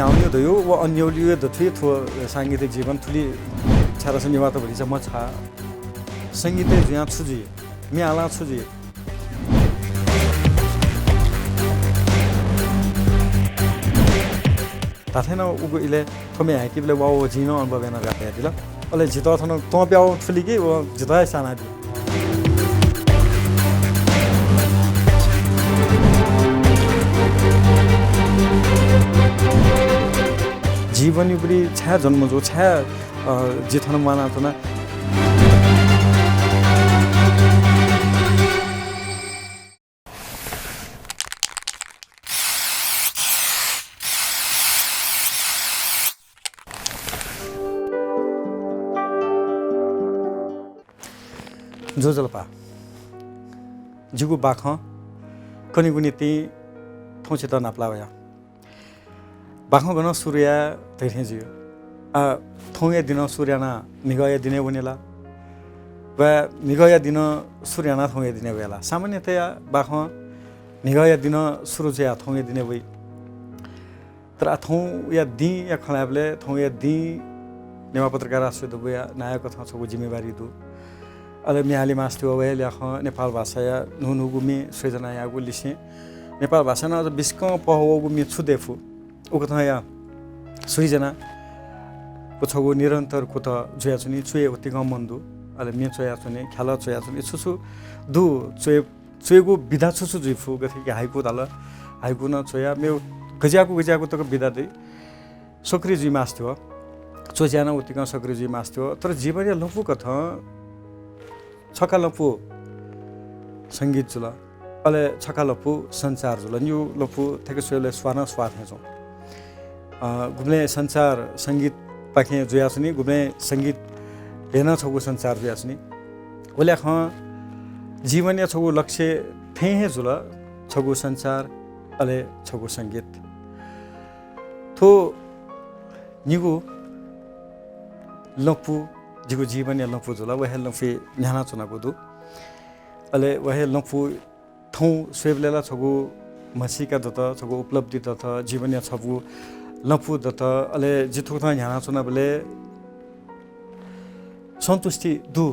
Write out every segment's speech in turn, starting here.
냐오니 도요 와 언요리에 도트이 투 상기대 जीवन थुली छारास निवात भरि छ म छ संगीतै ज्या छुजी म्याला छुजी ताथेन उगो इले कमे है कि बले वाओ जिनो अनुभव न गाते दिला अले जितो थन तो प्याउ थुली कि वो जितो साना दि जीवनी पुरी छा जन्म जो छा जिथन माना त न जो जलपा जिगु बाखं कनि गुनि ति थौचित नाप्लावया बाखं गन सूर्य तैथे जियो थौये दिन सूर्यना मिगय दिने बनेला वा मिगय दिन सूर्यना थौये दिने बेला सामान्यतया बाखं मिगय दिन सूरज या थौये दिने वइ तर थौ या दि या खलाबले थौये दि नेवा पत्रकार आसु दबया नायक कथा छगु जिम्मेवारी दु अले म्याली मास्टु अवे ल्याख नेपाल भाषा या नुनुगुमी सृजना यागु लिसे नेपाल भाषा न बिस्क पहवगुमी छुदेफु उकथा या सृजना पुछगु निरन्तर कुत जुया छुनी छुए उतिग मन्दु अले मे चया छुने ख्याला चया छुनी छुछु दु चुए चुएगु विधा छुछु जुइफु गथे कि हाइकु दाल हाइकु न चया मे गजाकु तक विधा दे सक्रि जुइ मास्टु चोज्याना उतिग सक्रि जुइ मास्टु तर जीवन या लफु कथा छका लपु संगीत जुल अले छका लपु संचार जुल न्यू लपु थेके सोले स्वाना स्वाद हेजो गुब्ले संचार संगीत पाखे जुया छुनी गुब्ले संगीत हेन छगु संचार जुया छुनी ओले ख जीवन या छगु लक्ष्य थे हे जुल छगु संचार अले छगु संगीत थो निगु लपु जिगु जीवन या लपु जुल वहे लफे न्याना चुनाको दु अले वहे लफु थौ स्वेबलेला छगु मसीका दत छगु उपलब्धि दत जीवन या छगु लफु दत अले जिथु थ न्याना चुना बले सन्तुष्टि दु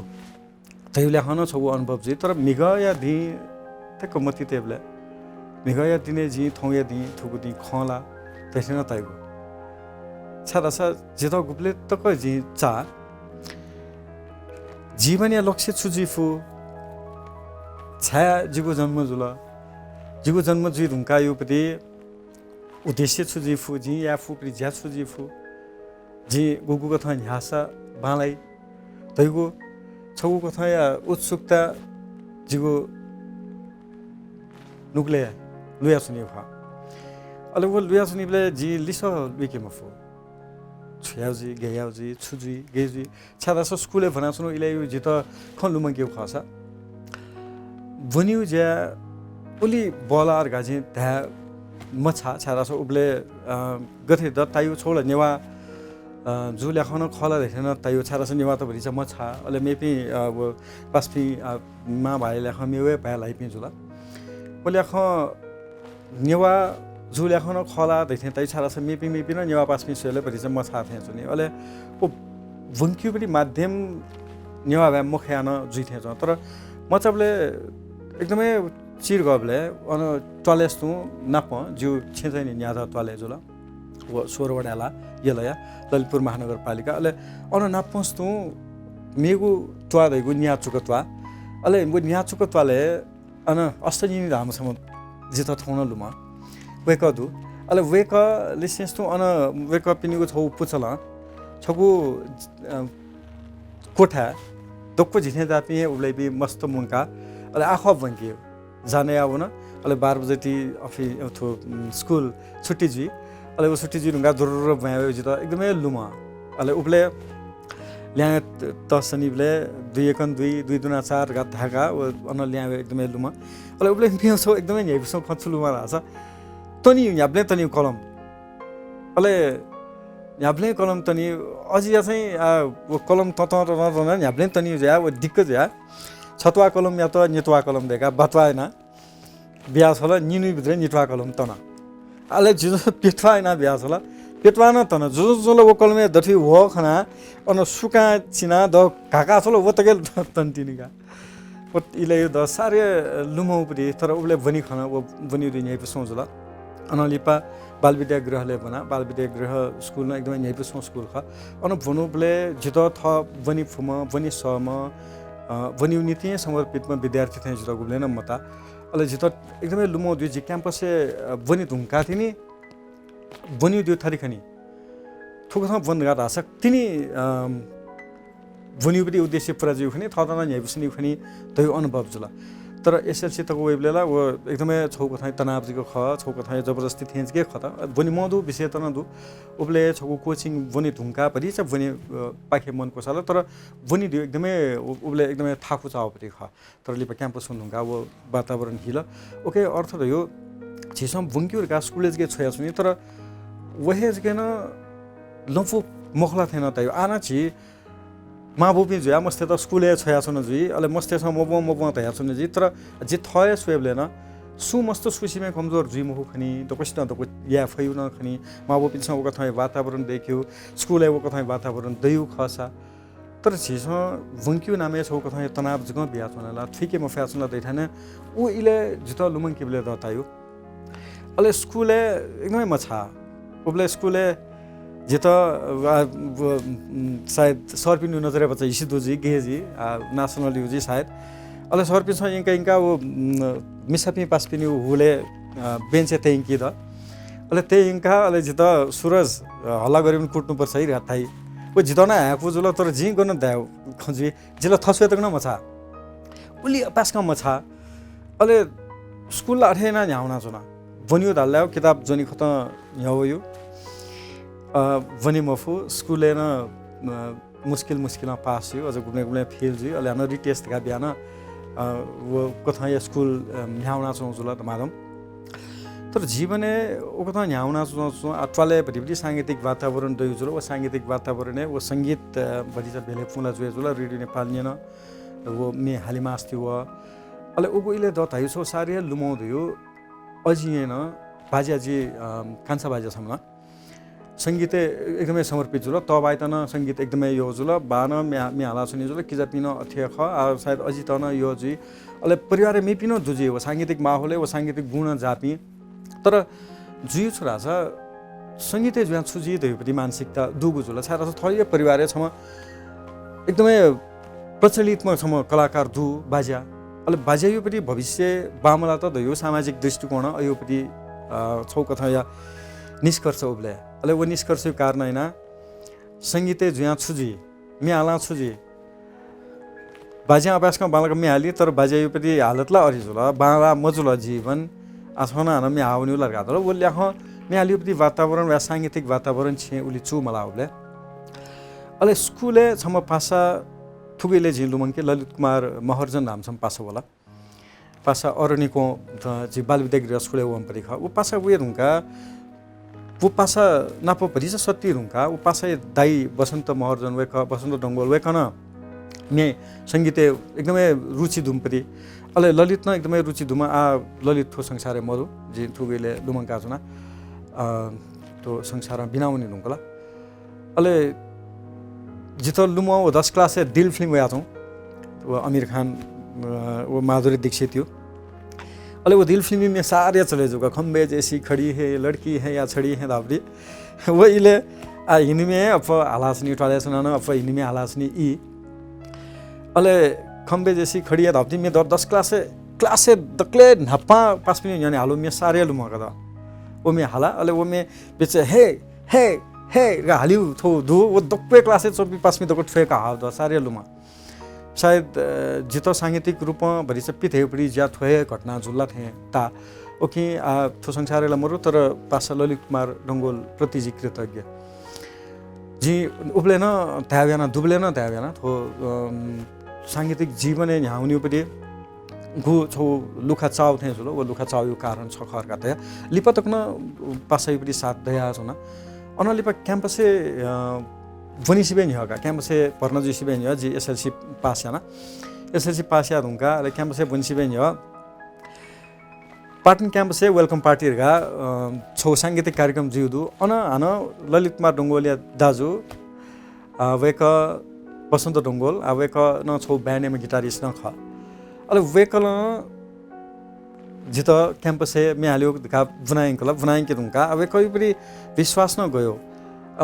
तैले हन छगु अनुभव जि तर मिग या दि ते कमति तेबले मिग या दिने जि थौ या दि थुगु दि खला तैसेन ताइगु छादासा जितो गुप्ले तक जि चा जीवन या लक्ष्य छुजिफु छाया जिगु जन्म जुल जिगु जन्म जुइ रुंका युपति उद्देश्य छुजिफु जि या फुप्रि ज्या छुजिफु जि गुगु कथा न्यासा बालाई तैगु छगु कथा या उत्सुकता जिगु नुगले लुया सुनि भा अले वो लुया सुनि बले जि लिस बिकेमफु छयाउजी गयाउजी छुजी गेजी छादास स्कुले भना सुनो इले यु जित खलु मंगे खसा वनिउ ज्या उली बलार गाजे धा मछा छादास उबले गथे द तायु छोल नेवा जुल्या खन खला देखेन तायु छादास नेवा त भरि छ मछा अले मेपि अब पासपि मा भाइले खमेवे भाइलाई पि जुला ओले ख नेवा जुल्या खन खला देख्ने तै छारा छ मेपि न नेवा पासपि सोले भरि चाहिँ म छा थे जुनि अले ओ वंक्यु पनि माध्यम नेवा भए मुख्यान जुइथे छ तर म चबले एकदमै चिर गबले अन टलेस्तु नाप जु छेजै नि न्यादा टले जुल व सोरवडाला यलया ललितपुर महानगरपालिका अले अन नापस्तु मेगु ट्वा दैगु न्या चुकत्वा अले मु न्या चुकत्वाले अन अस्तनि धामसम जित थौन लुमा वेक दु अले वेक लिसेन्स तो अन वेक पिनिगु छौ पुचला छगु कोठा दक्को जिथे जापि उले बि मस्त मुंका अले आखो बंके जाने आउन अले 12 बजे ती अफि थो स्कुल छुट्टी जी अले वो छुट्टी जी रुंगा दुर भयो जित एकदमै लुमा अले उले ल्या तसनिबले 2 1 2 2 दुना 4 गा धागा अन ल्या एकदमै लुमा अले उले पियो छौ एकदमै न्याइसो खचुलुमा राछ तनी याब्ले तनी कलम अले याब्ले कलम तनी अझै चाहिँ वो कलम तत न याब्ले तनी ज्या वो दिक्क ज्या छतवा कलम या त नेतवा कलम देका बतवाएन बिया छला निनु भित्र नेतवा कलम तना अले जिजो पेटवाएन बिया छला पेटवाना तन जो वो कल में दठी वो खाना अन सुका चिना द काका चलो वो तके तंटिनी का वो इले द सारे लुमो परि तर उले बनी खाना वो बनी दिन यही पे सोचला अनलिपा बाल विद्या गृहले बना बाल विद्या गृह स्कुल न एकदमै यही पे स्कुल खा अन भनुबले जित थ बनी फुम बनी सम बनी नीति समर्पितमा विद्यार्थी थे जित गुले न मता अले जित एकदमै लुमो दुई जि क्याम्पस बनी धुंका थिनी बनी दियो थारी खनी थुकथा बन्द गर्दा सक तिनी बनी पनि उद्देश्य पुरा जिउ खनी थतना यही पनि खनी त्यो अनुभव जुला तर एसएलसी तको वेबलेला वो एकदमै छौको थाई तनाव जिको ख छौको थाई जबरजस्ती थेंज के खता बनी मधु विषय तना दु उबले छौको कोचिङ बनी धुंका परि छ बनी पाखे मन को साला तर बनी दियो एकदमै उबले एकदमै थाकु चाव परि ख तर लिपा क्याम्पस धुंका वो वातावरण हिल ओके अर्थ त यो छिसम बुंक्युर का स्कुलेज के छोया सुनि तर वहेज के न लम्फु मखला थेन त यो आना छि माँ बोपी जुया मस्ते त स्कुले छोया छन जुई अले मस्ते छ मब त या छन जी तर जे थय स्वेबले न सु मस्त सुसीमे कमजोर जुई मुखु खनी त कष्ट त या फयु न खनी माँ बोपी छ ओका थय वातावरण देख्यो स्कुले ओका थय वातावरण दयु खसा तर छिस वंक्यु नामे छ ओका थय तनाव जग बिया छनला ठीके म फ्यासन दैथाने उ इले जित लुमङ केबले दतायो अले स्कुले एकदमै मछा उबले स्कुले जित शायद सर्पिनु नजरे बच्चा इसिदुजी गेजी नेशनल युजी शायद अले सर्पिन छ इनका वो मिसापी पासपिनी हुले बेन्चे तेंकी द अले ते इनका अले जित सूरज हल्ला गरि पनि कुट्नु पर्छ है राताई ओ जितना आको जुल तर जी गर्न दाउ खजी जिल थसवे तक न मछा उली पासका मछा अले स्कुल आठेना न्याउना जुना बनियो दाल्लायो किताब जनी खत न्याउयो वनी मफु स्कुले न मुस्किल पास यो अझ गुने फेल जी अले न रिटेस्ट का बियान वो कथा या स्कुल न्याउना चौजुला त मादम तर जीवने ओ कथा न्याउना चौ अट्वाले भटिभटी सांगीतिक वातावरण दयु जुल वो सांगीतिक वातावरण है वो संगीत भटी छ भेले फुला जुए जुल रेडियो नेपाल न वो मे हालिमा अस्ति व अले उगो इले द थायु छौ सारे लुमौ दियो अजिएन बाजाजी कान्छा बाजा सम्म संगीत एकदमै समर्पित जुल तबाइ तन संगीत एकदमै यो जुल बान मे हाला सुनि जुल किजा पिन अथ्य ख शायद अझि तन यो जी अले परिवार मे पिन जुजी हो सांगीतिक माहौल वो सांगीतिक गुण जापि तर जुइ छोरा छ संगीत जुया छुजी देउपति मानसिकता दुगु जुल छारा छ थय परिवार छम एकदमै प्रचलितमा छम कलाकार दु बाजा अले बाजा यो पनि भविष्य बामला त दयो सामाजिक दृष्टिकोण अयो पनि छौ कथा या निष्कर्ष उबले अले वो निष्कर्ष कारण हैन संगीत जुया छुजी मियाला छुजी बाजा अभ्यासका बालक मियाली तर बाजा यो पनि हालतला अरिजुला बाला मजुला जीवन आछना न मे आउनु लगा तर वो ल्याख मियाली पनि वातावरण वा सांगीतिक वातावरण छे उली छु मला उबले अले स्कुले छम पासा थुगेले झिलुमङ के ललित कुमार महर्जन नाम छम पासा होला पासा अरनिको जी बाल विद्या गृह स्कुले वम परि ख वो पासा वे रुका वो पासा नापो परिस सत्ती रुका वो पासा दाई बसन्त महर्जन वेक बसन्त डंगोल वेकन मे संगीत एकदमै रुचि दुमपरि अले ललित न एकदमै रुचि दुमा आ ललित थो संसारे मरु जे थुगेले लुमङ काजुना तो संसार बिनाउनी नुकला अले जित लुमो 10 क्लास से दिल फिल्म गया था वो आमिर खान वो माधुरी दीक्षित थियो अले वो दिल फिल्म में सारे चले जुगा खंबे जैसी खड़ी है लड़की है या छड़ी है दाबरी वो इले आ हिंदी में अफ आलासनी उठाले सुनाना अफ हिंदी में आलासनी ई अले खंबे जैसी खड़ी है दाबरी में 10 क्लास से दकले नपा पास में यानी हालो में सारे लुमा कदा वो में हाला अले वो में बेच हे हालिउ थो दु वो दक्वे क्लास से 24 में दको ठेका हाव द सारे लुमा शायद जित सांगीतिक रूप भरि से पिथे परि ज्या थोए घटना जुल्ला थे ता ओके आ थो संसारला मरु तर पासा ललित कुमार डंगोल प्रतिजी कृतज्ञ जी उबले न त्याव्याना दुबले न त्याव्याना थो सांगीतिक जीवन न्याउनी पनि गु छौ लुखा चाउ थे जुलो वो लुखा चाउ यो कारण छ खरका त लिपतक न पासै पनि साथ दया छ न अनलिपा क्याम्पसे वनिसिबे नि होगा क्याम्पसे पर्न जिसिबे नि जी एसएलसी पास याना एसएलसी पास या हुँका अले क्याम्पसे वनिसिबे नि हो पाटन क्याम्पस वेलकम पार्टी छौ सांगीतिक कार्यक्रम जिउदु अन हान ललित कुमार डोंगोलिया दाजु वेक बसन्त डोंगोल वेक न छौ बैंड में गिटारिस्ट न ख अले वेकल जित क्याम्पस में हाल्यो का बुनाइंकला बुनाइंके दुंका अवे कई पनि विश्वास न गयो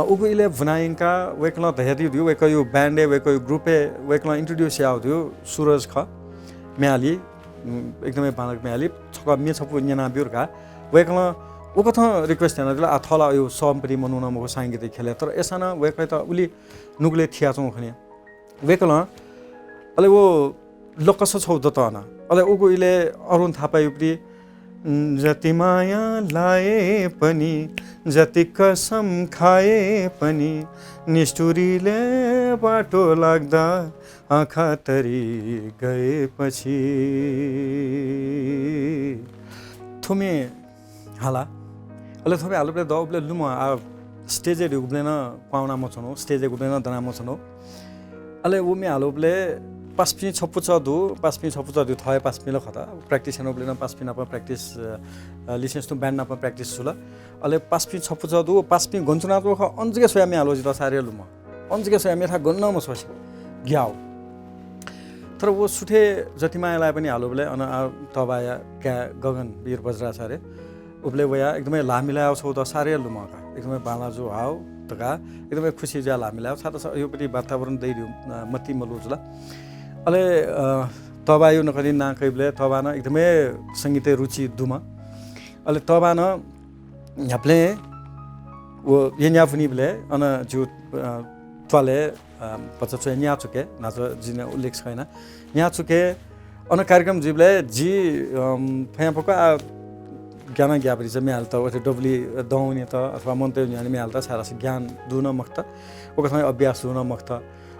उगु इले बुनाइंका वेकल धैर्य दियो वेक यो बैंड वेक यो ग्रुपे वेकल इंट्रोड्यूस याउ दियो सूरज ख म्याली एकदमै बालक म्याली छका मे छपु न्याना बिउरका वेकल उकथ रिक्वेस्ट हैन दिला थला यो समपरि मनुन मको सांगीतिक खेले तर एसान वेकै त उली नुगले थिया छौ खने वेकल अले वो लकस छौ त न अले उगु इले अरुण थापा युपरि जति माया लाए पनि जति कसम खाए पनि निष्ठुरीले बाटो लाग्दा आँखा तरी गएपछि थुमे हाला अले थोबे हालुले दबले लुम स्टेजे उब्लेन पाउना मछनो स्टेजे उब्लेन दना मछनो अले उमे हालुले पासपि छपु दु थय पासपि ल खता प्र्याक्टिस न उब्लेन पासपि न प्र्याक्टिस लिसेन्स टु ब्यान्ड न प्र्याक्टिस सुला अले पासपि छपु दु पासपि गन्चुना तो अन्जके सोयामे हालो जित सारे लुम अन्जके सोयामे था गन्न म सोसी ग्याउ तर वो सुठे जति मायालाई पनि हालोबले अन तबाया क्या गगन वीर बज्राचार्य उबले वया एकदमै लामिलाउ छौ त सारे लुमका एकदमै बालाजु हाउ तका एकदमै खुसी ज्या लामिलाउ छ त यो पनि वातावरण दैदिउ मति मलुजला अले तबा यो नकरी ना कैबले तबा न एकदमै संगीत रुचि दुमा अले तबा न याप्ले वो यन्या पनि बले अन जु त्वाले पचचो न्या चुके नाच जिने उल्लेख छैन न्या चुके अन कार्यक्रम जिबले जी फयापको ज्ञान ज्ञापरी चाहिँ मिहाल त अथवा डब्ली दौने त अथवा मन्त्र ज्ञान मिहाल त सारा ज्ञान दुन मक्त ओकथमा अभ्यास हुन मक्त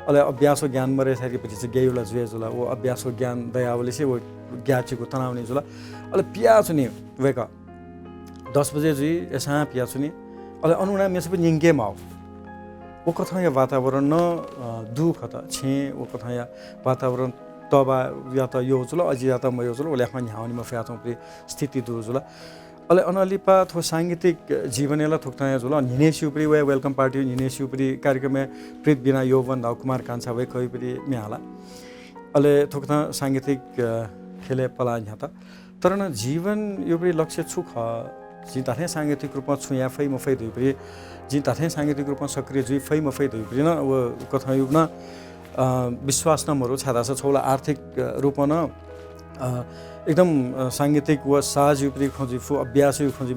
अले अभ्यास ज्ञान मरे सकेपछि चाहिँ गेयुला जुएजुला ओ अभ्यास ज्ञान दयावले चाहिँ वो ज्ञाचीको तनाउने जुला अले पिया छुनी वेक 10 बजे जी एसा पिया छुनी अले अनुना मेस पनि निंगे माउ ओ कथा या वातावरण न दुख त छे ओ कथा या वातावरण तबा या त यो जुल अझ या त म यो जुल ओले आफ्नो ह्याउनी म फ्याचौं प्रि स्थिति दु जुल अले अनलिपा थो सांगीतिक जीवनला थोक्ता जुल निनेसिउ प्रि वे वेलकम पार्टी निनेसिउ प्रि कार्यक्रम में प्रीत बिना यौवन दाउ कुमार कान्छा वे कहि प्रि म्याला अले थोक्ता सांगीतिक खेले पला न्या त तर न जीवन यो प्रि लक्ष्य छु ख जि ताथे सांगीतिक रूपमा छु या फै म फै दुई प्रि जि ताथे सांगीतिक रूपमा सक्रिय जुइ फै म फै दुई प्रि न वो कथा युग न विश्वास न मरु छादा छ छौला आर्थिक रूपमा न एकदम सांगीतिक व साज युपरि खोजी फु अभ्यास यु खोजी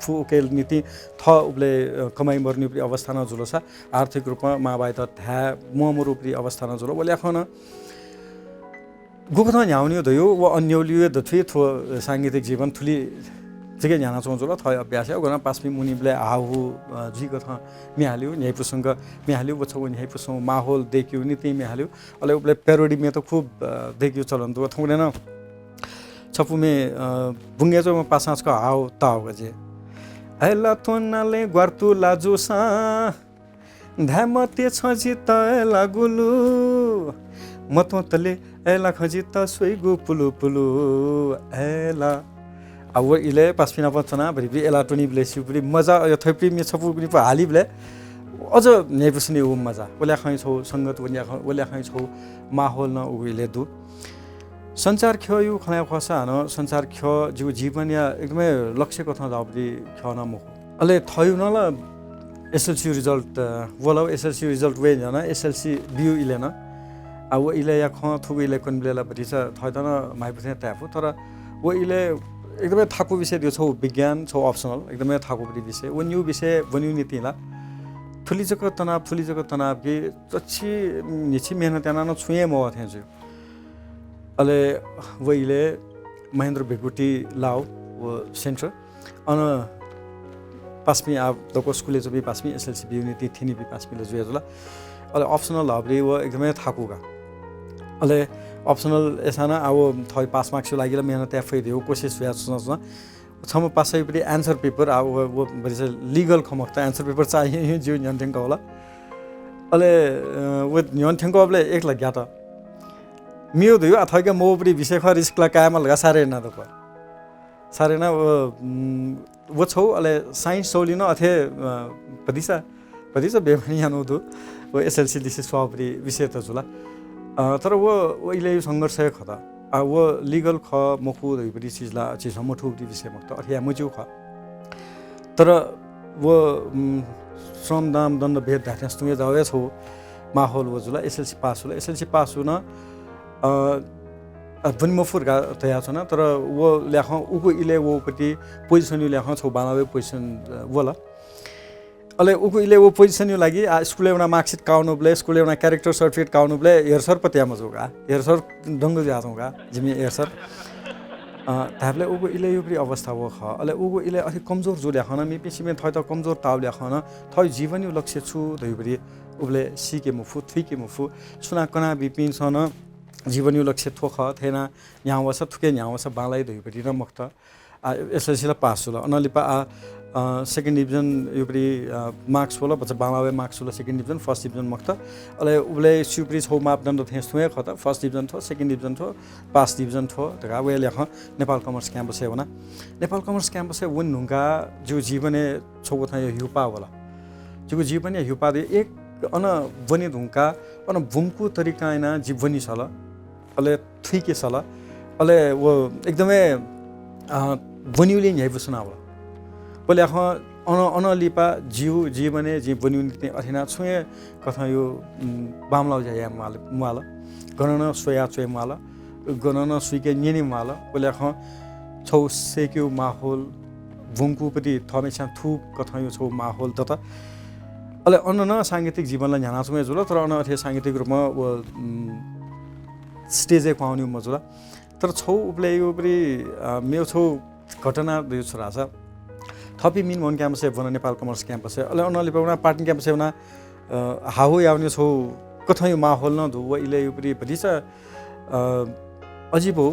फु उकेल नीति थ उबले कमाई मर्ने उपरि अवस्था न जुलसा आर्थिक रूपमा माबाइ त था मोम रूपरि अवस्था न जुल ओले खन गुकथ न्याउनी दयो व अन्यौलियो दथि थो सांगीतिक जीवन थुली जगे न्याना चौजुल थय अभ्यास हो गना पासपि मुनिबले आहु जी कथा मिहाल्यो न्याय प्रसंग मिहाल्यो बछौ न्याय प्रसंग माहौल देखियो नीति मिहाल्यो अले उबले पेरोडी में तो खूब देखियो चलन तो थौने न छपु में बुंगे जो पासास का हाउ ताउ गजे हैला तोनाले ग्वारतु लाजुसा धामते छजि त लागुलु मतो तले एला खजि त सोइगु पुलु पुलु एला अब इले पासपिना पचना भरि एला टोनी ब्लेसिउ पनि मजा यो थैप्री मे छपु पनि प हाली ब्ले अझ नेपसनी उ मजा ओल्या खै छौ संगत ओल्या खै छौ माहौल न उले दु संचार ख्यो यु खना खसा न संचार ख्यो जीव जीवन या एकदमै लक्ष्य कथा जाबली ख्यो न मो अले थयु न ल एसएलसी रिजल्ट वला एसएलसी रिजल्ट वे न एसएलसी बिउ इले न अब इले या ख थुगु इले कोन ब्लेला बदिस थय त न माइपसे ट्यापु तर वो इले एकदमै थाको विषय दियो छौ विज्ञान छौ अप्सनल एकदमै थाको विषय व न्यू विषय वन्यु नीतिला थुलिजक तनाव के चछि निछि मेहनत याना न छुए म थे जो अले वइले महेन्द्र बेगुटी लाउ वो सेन्टर अन पासमी आ दको स्कुले जो भी पासमी एसएलसी बी नीति थिनि भी पासमी ल जुएजुला अले अप्सनल हबले वो एकदमै थाकुगा अले अप्सनल एसाना अब थय पास मार्क्स लागि मेहनत एफै दियो कोशिश भ्या सुन छम पासै पनि आन्सर पेपर अब वो भरिस लीगल खमक त आन्सर पेपर चाहिए जो न्यन्थेंको होला अले वो न्यन्थेंको अबले एक लाग्या त मियो दियो अथवा के मो पनि विषय ख रिस्क ला कामल गा सारे न त सारेना वो छौ अले साइन्स सौलिन अथे पदिसा बेमानी यानोदु वो एसएलसी दिसे स्वापरी विषय त जुला तर वो इले संघर्ष खता वो लीगल ख मखु दइबरी चीजला चीज मठु विषय मत अथिया मुजु ख तर वो श्रम दाम दण्ड भेद धाट्यास तुमे जावे छौ माहौल वो जुला एसएलसी पास हुन पनि मफुर गा तया छ न तर वो ल्याख उको इले वो पति पोजिसन ल्याख छौ बानावे पोजिसन वला अले उको इले वो पोजिसन यो लागि स्कुल एउटा मार्कशीट काउनुबले स्कुल एउटा क्यारेक्टर सर्टिफिकेट काउनुबले हेरसर पत्या मजुगा हेरसर दंग जाछौगा जिमी हेरसर ताबले उको इले यो पनि अवस्था वो ख अले उको इले अति कमजोर जो ल्याखन मी पिसिमे थय त कमजोर ताव ल्याखन थय जीवन यो लक्ष्य छु दइबरी उबले सिके मुफु थुके मुफु सुना कना बिपिन सन जीवन यो लक्ष्य थोख थेना यहाँ वस थुके यहाँ वस बालाई दइबरी र मक्त एसएलसी ला पास होला अनलिपा सेकेन्ड डिभिजन युपरी मार्क्स होला बच्चा बालावे मार्क्स होला सेकेन्ड डिभिजन फर्स्ट डिभिजन मक्त अले उबले सुपरी छौ मापदण्ड थेस थुए खत फर्स्ट डिभिजन थो सेकेन्ड डिभिजन थो पास डिभिजन थो तका वे लेख नेपाल कमर्स क्याम्पस है वना नेपाल कमर्स क्याम्पस है वन नुंगा जो जीवने छौ कथा युपा होला जो जीवने युपा दे एक अन वनि ढुंका अन भूमको तरिका हैन जीवनी छला अले थुइके छला अले वो एकदमै वनिउले न्याय बसना होला बोले अनलिपा जीवने वनिउले अथिना छुए कथा यो बामलाउ जाया माल गणन सोया चोय माल गणन सुइके न्यनि माल बोले छौ सेक्यु माहौल भूमको पति थमेसा थु कथा यो छौ माहौल तत अले अन्न सांगीतिक जीवनलाई न्याना छुए जुल तर अन अथे सांगीतिक रूपमा वो स्टेज पाउने मजुला तर छौ उबले यो पनि मेरो छौ घटना दुई छोरा छ थपी मिन मन क्याम्पस है वन नेपाल कमर्स क्याम्पस है अले अनले पाउना पाटन क्याम्पस है उना हाउ याउने छौ कथै माहौल न दु व इले यो पनि भदिछ अजीब हो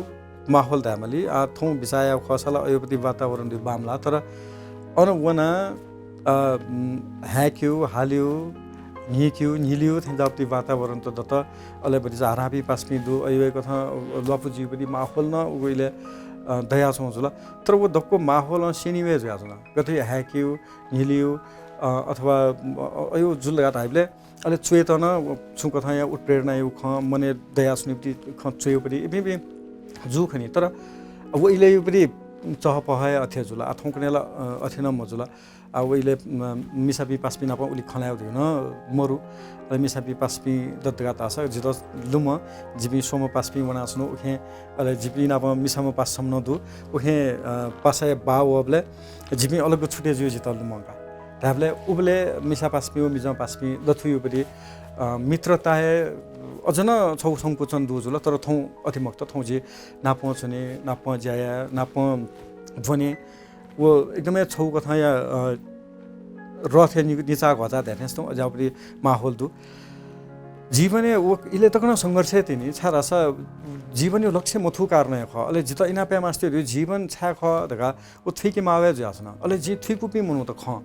माहौल त हामीले थौ बिसाया खसला यो पनि वातावरण दु बामला तर अन वना ह्याक्यु हाल्यो निलियो थिन्दाप्ति वातावरण त दत अले भदिछ हरापी पास्पि दु अयो कथा लपुजी पनि माहौल न उगइले दया छौँ जुल तर वो दक्को माहौल सिनिवे जुया छ कतै ह्याक्यु निलियो अथवा अयो जुल लगा टाइपले अले चेतन छु कथा या उत्प्रेरणा यो ख मने दया सुनिप्ति ख चयो पनि बे जु खनि तर वो इले यो पनि चह पहाय अथे जुल आथौ कनेला अथेन मजुला अब इले मिसापी पास्पि नप उली खलायो दिन मरु मिसापी पास्पि दत्तगा तास जित लुम जिबी सोम पास्पि वनासनो उखे अले जिबी नप मिसाम पासम न दु उखे पासाय बावबले जिबी अलग छुटे जियो जित लुमका ताबले उबले मिसा पास्पि ओ मिजा पास्पि दथुयो पनि मित्रता अझन छौ संकुचन दु जुल तर थौ अतिमक्त थौ जे नापछने नाप ज्याया नाप भने वो एकदमै छौ कथा या रथे निचा घचा ध्यानस्तो अझापरि माहौल दु जीवने वो इले तकन संघर्ष तिनी छारासा जीवन यो लक्ष्य मथु कारण ख अले जित इना पे मास्टर जीवन छा ख दगा उ थिके मावे जासन अले जी थिकुपि मनु त ख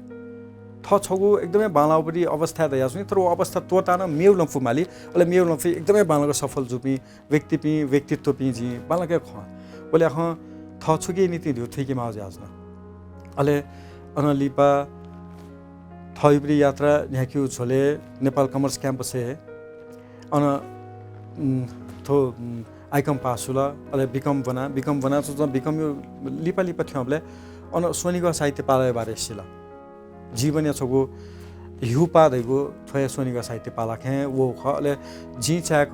थ छगु एकदमै बालाउपरि अवस्था दया सुनि तर वो अवस्था तोता न मेउ लम्फु माली अले मेउ लम्फु एकदमै बालाको सफल जुपि व्यक्तित्व पि जी बालाके ख बोले ख थ छुके नीति दिउ थिके मावे जासन अले अनलिपा थइब्री यात्रा न्याक्यु झोले नेपाल कमर्स क्याम्पस है अन थो आइकम पासुला अले बिकम बना सोच बिकम यो लिपा थ्यबले अन सोनिको साहित्य पालय बारे सिला जीवन या छगो युपा दैगो थय सोनिको साहित्य पालाखे वो ख अले जी चाक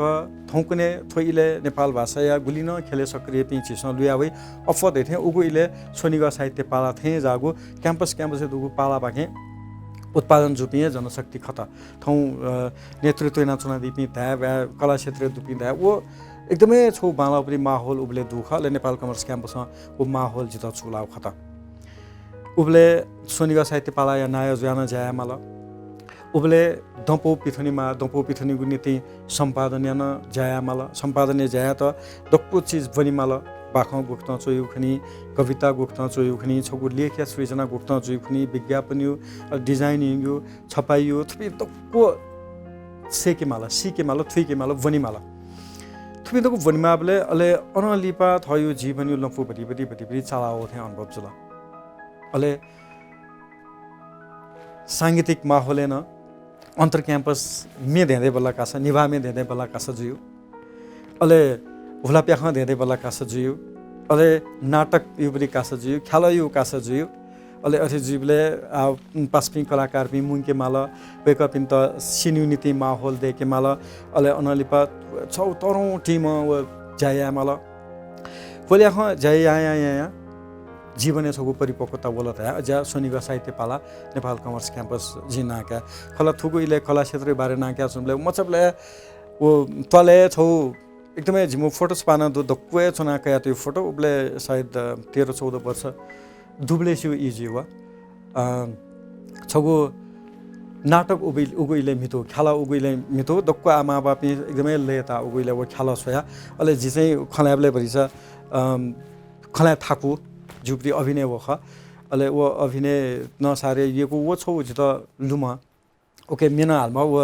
थौकने थोइले नेपाल भाषा या गुलिन खेले सक्रिय पिचिस लुयावै अफद थे उगु इले सोनिको साहित्य पाला थे जागो क्याम्पस दुगु पाला बाखे उत्पादन जुपिए जनशक्ति खता थौ नेतृत्व नाचुना दिपि ता कला क्षेत्र दुपि ता वो एकदमै छौ बाला पनि माहौल उबले दुख ले नेपाल कमर्स क्याम्पस वो माहौल जित चुलाउ खता उबले सोनिका साहित्य पाला या नाय ज्याना जाया माल उबले दम्पो पिथनी गुनीति सम्पादन यान जाया माल सम्पादन जाया त दक्को चीज बनि माल बाखौ गुक्त चोयुखनी कविता गुक्त चोयुखनी छगु लेख्या सृजना गुक्त चोयुखनी विज्ञापन यो डिजाइनिङ यो छपाइयो थपि दक्को सेके माल सिके माल थुइके माल वनि माल थुपिदको वनिमाबले अले अनलिपा थयो जीवन यो लम्फु भरि चालाओ थे अनुभव जुल अले सांगीतिक माहौल न अंतर क्याम्पस में धेदै बल्ला कासा निभा में धेदै बल्ला कासा जुयो अले हुला प्याखा धेदै बल्ला कासा जुयो अले नाटक युबरी कासा जुयो ख्याल यु कासा जुयो अले अथे जीवले पास्पी कलाकार पि मुंके माला वेका पिन त सिन्युनिटी माहौल दे के माला अले अनलिपा छौ तरौं टीम जाया माला बोले ख जाया जीवन छगु परिपक्वता बोलत है जा सोनिगा साहित्य पाला नेपाल कमर्स क्याम्पस जिनाका खला थुगु इले कला क्षेत्र बारे नाक्या सुनले मचबले वो तले छौ एकदमै जिमो फोटोस पाना दो दक्वे चना कया त्यो फोटो उबले सायद 13-14 वर्ष दुबले छु इजी वा छगु नाटक उगुइले मितो ख्याला उगुइले मितो दक्को आमा बापी एकदमै लेता उगुइले वो ख्याला सोया अले जि चाहिँ खलाबले भरिछ खला थाकु जुप्री अभिनय वो ख अले वो अभिनय न सारे येको वो छौ जित लुमा ओके मेना हालमा वो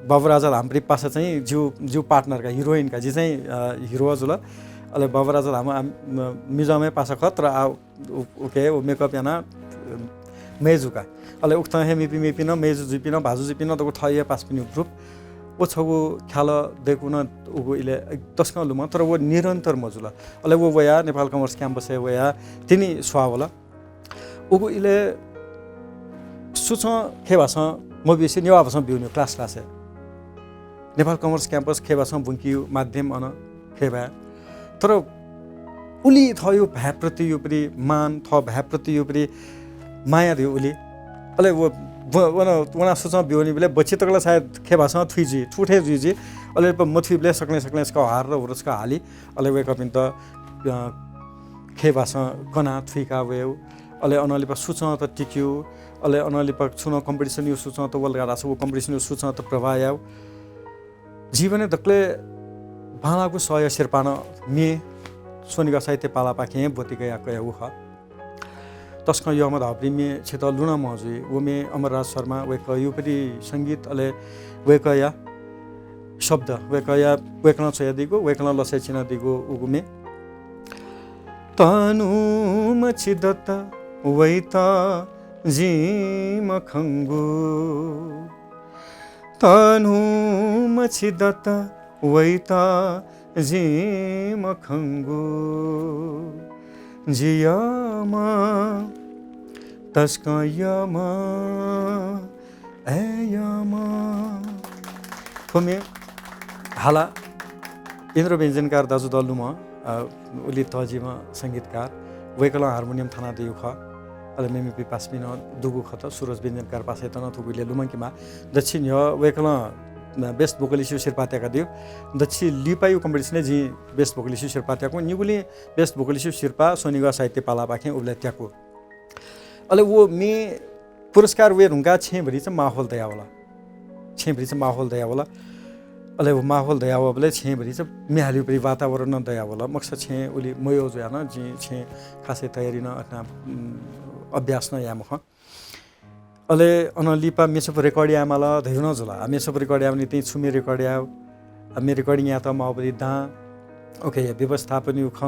बाबुराजा हाम्री पासा चाहिँ जो पार्टनर का हिरोइन का जि चाहिँ हिरो जुल अले बाबुराजा हाम मिजमै पासा खत्र ओके वो मेकअप याना मेजुका अले उक्त हे मेपी न मेजु जिपी न भाजु जिपी न तको थय पास पिनु ग्रुप वो छगु ख्याल देखु न उगु इले तस्क लुम तर वो निरन्तर मजुला अले वो वया नेपाल कमर्स क्याम्पस है वया तिनी स्वावला उगु इले सुच खेबास मोबिस नेवा भाषा बिउनु क्लास है नेपाल कमर्स क्याम्पस खेबास बुंकियो माध्यम अन खेबा तर उली थयो भ्या प्रति यो पनि मान थ भ्या प्रति यो पनि माया दियो उली अले वो वना सोच बिउनी बेले बच्ची तकला शायद खेबास थुइजी ठुठे जुइजी अले मथुइ बेले सक्ने यसको हार र उरसको हाली अले वेकअप इन त खेबास कना थुइका वेउ अले अनलिपा सुच त टिक्यो अले अनलिपा छुन कम्पिटिसन यो सुच त वल गाडा वो कम्पिटिसन यो सुच त प्रभाव याउ जीवने दक्ले भालाको सय शेर्पान मे सोनिगा साहित्य पाला पाखे बोतिका या कया उख तस्क यो अमर हप्री में क्षेत्र लुना मजुई वो में अमरराज शर्मा वेक यो पनि संगीत अले वेक या शब्द वेक या वेकन छया दिगो वेकन लसे छिना दिगो उगु में तनु मछिदत वैता जी मखंगु तनु मछिदत वैता जी मखंगु जियामा तस्का यामा एयामा फमे हाला इन्द्र व्यञ्जनकार दाजु दल्नुमा उली तजिमा संगीतकार वेकला हार्मोनियम थाना दियो ख अले मेमी पासमिन दुगु खत सुरज व्यञ्जनकार पासे तना थुगुले लुमंकीमा दक्षिण य वेकला बेस्ट भोकलिस्ट शेर्पात्याका दियो दक्षिण लिपायु कम्पिटिसन जी बेस्ट भोकलिस्ट शेर्पात्याको निगुली बेस्ट भोकलिस्ट शेर्पा सोनिगा साहित्य पाला पाखे उबले त्याको अले वो मे पुरस्कार वे रुंगा छे भरि चाहिँ माहौल दयावला छे भरि चाहिँ माहौल दयावला अले वो माहौल दयावले छे भरि चाहिँ मेहाली परि वातावरण दयावला मक्सद छे उली मयो जो न जी छे खासै तयारी न अपना अभ्यास न यामख अले अनलिपा मेसप रेकर्डिया माला धैउ न जुला मेसप रेकर्डिया पनि त्यही छुमे रेकर्डिया मे रेकर्डिङ या त म अब दा ओके व्यवस्थापन उख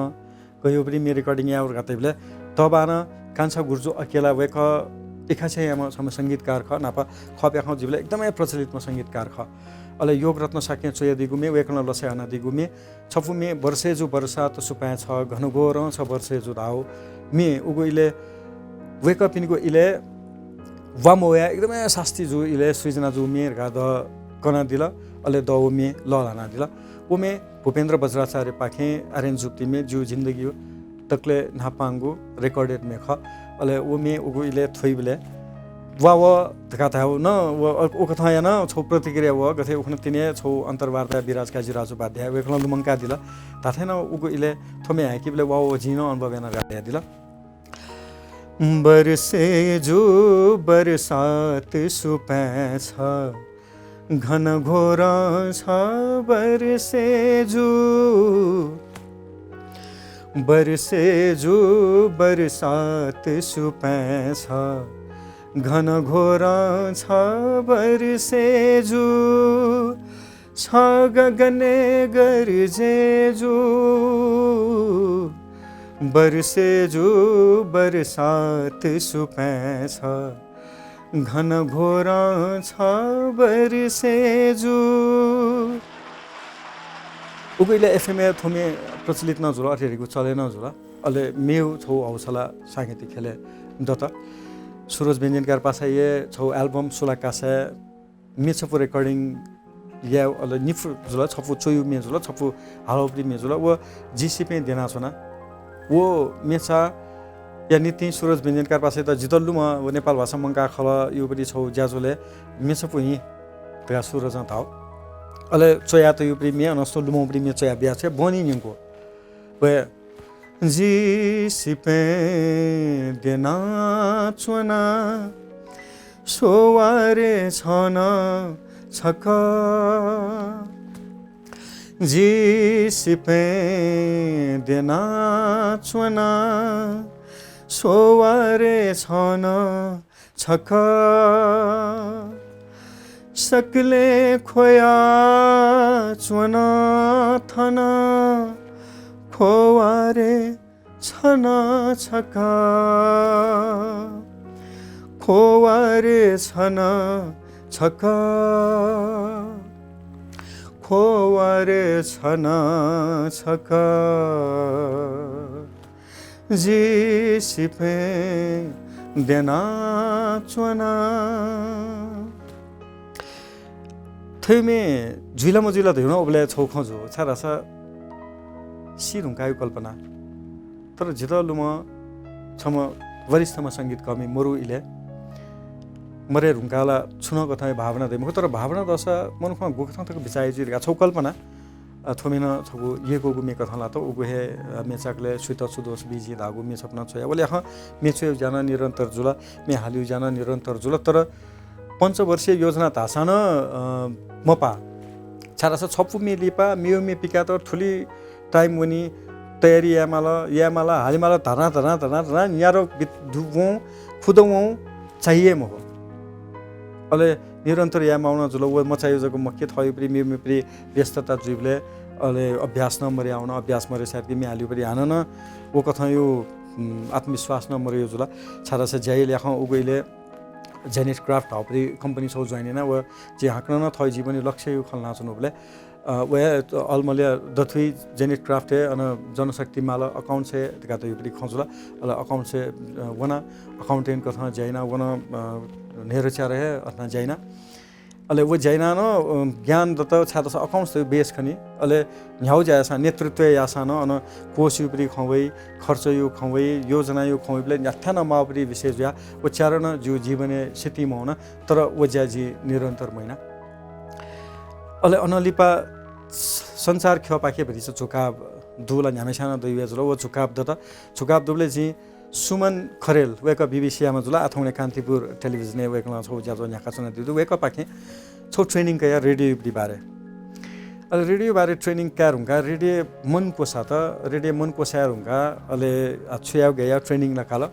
गयो पनि मे रेकर्डिङ या गतैबले तबान कान्छा गुर्जु अकेला वेक एखाछे यामा सम संगीतकार ख नापा खप्या ख जिबले एकदमै प्रचलितमा संगीतकार ख अले योग रत्न साके चोय दिगुमे वेकन लसे अना दिगुमे छफुमे वर्षे जो वर्षा त सुपा छ घनघोर छ वर्षे जो राउ मे उगुइले वेक पिनको इले वामोया एकदमै शास्ति जो इले सृजना जो मेर गा द कना दिला अले द ओमे ल लाना दिला ओमे भूपेन्द्र बज्राचार्य पाखे आर्यन जुक्ति में जो जिंदगी हो तकले नापांगु रिकॉर्डेड में ख अले ओमे उगु इले थोइबले वा धकाता हो न ओ कथा या न छौ प्रतिक्रिया व गथे उखन तिने छौ अन्तर्वार्ता विराज काजी राजु बाध्या वेखला लुमंका दिला ताथेन उगु इले थमे हाकि बले वा जिनो अनुभव याना गाया दिला बरसे जो बरसात सुपैछ घन घोरा छ बरसे जो बरसात सुपैछ घन घोरा छ बरसे जो छ गगने गरजेजु बरसेजु बरसात सुपैछ घन घोर छ बरसेजु उगैले एफएमए थोमे प्रचलित नजुला अठेरिको चले नजुला अले मेउ छौ हौसला साङ्गीतिक खेले दता सुरज व्यञ्जनकार पासाये छौ एल्बम सुला कासा मेछपु रेकर्डिङ या अले निफु जुला छपु चोयु मे जुला छपु हालोप्रि मे जुला व जीसीपे देना छना वो मेचा या निति सुरज व्यञ्जनकार पासे त जितल्लुमा व नेपाल भाषा मंगा खल यो पनि छौ ज्याजोले मेछपु हि त्या सुरज ताउ अले चोया त यो प्रिमिया नस्तो लुमो प्रिमिया चोया बिया छ बनि निको व जीसीपे देना छना सोवारे छना छका जीसीपे देना छना सोवारे छना छका सकले खोया छना थना खोवारे छना छका खोवारे छना छका खोवारे छना छका जीसीपे देना छना थैमे झुइलामा झुइला धुन उबले छौ खजो छारासा सिरुङकायु कल्पना तर जितलुमा छम वरिष्ठमा संगीत कमी मरु इले मरे रुङकाला छुन कथा भावना दे तर भावना दशा मनुखमा गोकथा तक बिचाइ जिरगा छौ कल्पना थोमिन छगु येको गुमे कथाला त उगुहे मेचाकले सुत सुदोष बिजी धागु मे सपना छया बोले ह मेचे जाना निरन्तर जुला मे हालिउ जाना निरन्तर जुला तर पञ्चवर्षीय योजना धासान मपा छारासा छपु मे लिपा मियो मे पिका त ठुली टाइम वनी तयारी यामाला हालिमाला धरना यारो दुवौ खुदौ चाहिए म हो अले निरन्तर यामाउन जुलो व मचायो जको मके थयो प्रि मे प्रि व्यस्तता जुबले अले अभ्यास न मरे आउन अभ्यास मरे साथ कि मे हालिउ परि हान न ओ कथा यो आत्मविश्वास न मरे यो जुला छारासा जाय लेख उगैले जेनेट क्राफ्ट हाउप्री कंपनी छौ जोइन व जे हाक्न न थय जीवनी लक्ष्य यो खल्ना छनुबले वे अलमले दथुई जेनेट क्राफ्ट है अन जनशक्ति माल अकाउंट से तका त युपरी खजुला अल अकाउंट से वना अकाउंटेंट कथा जाइना वना नेरचा रहे अथना जाइना अले वो जाइना न ज्ञान दत छात्र अकाउंट से बेस खनि अले न्याउ जायसा नेतृत्व यासा न अन कोष युपरी खवै खर्च यो खवै योजना यो खवैले न्याथान मापरी विशेष या उच्चारण जो जीवने स्थिति मौन तर वज्याजी निरन्तर महिना अले अनलिपा संसार ख्यो पाके भरि चुकाब दुला न्यामेसाना दैवे जुल व चुकाब दुले जी सुमन खरेल वेक बीबीसी आमा जुला अथौने कान्तिपुर टेलिभिजन वेकला छौ ज्याजो न्याका छन दिदु वेक पाके छौ ट्रेनिङ कया रेडियो बारे अले रेडियो बारे ट्रेनिङ का रुंगा रेडियो मन कोसा त रेडियो मन कोसा रुंगा अले छुयाउ गया ट्रेनिङ नकाल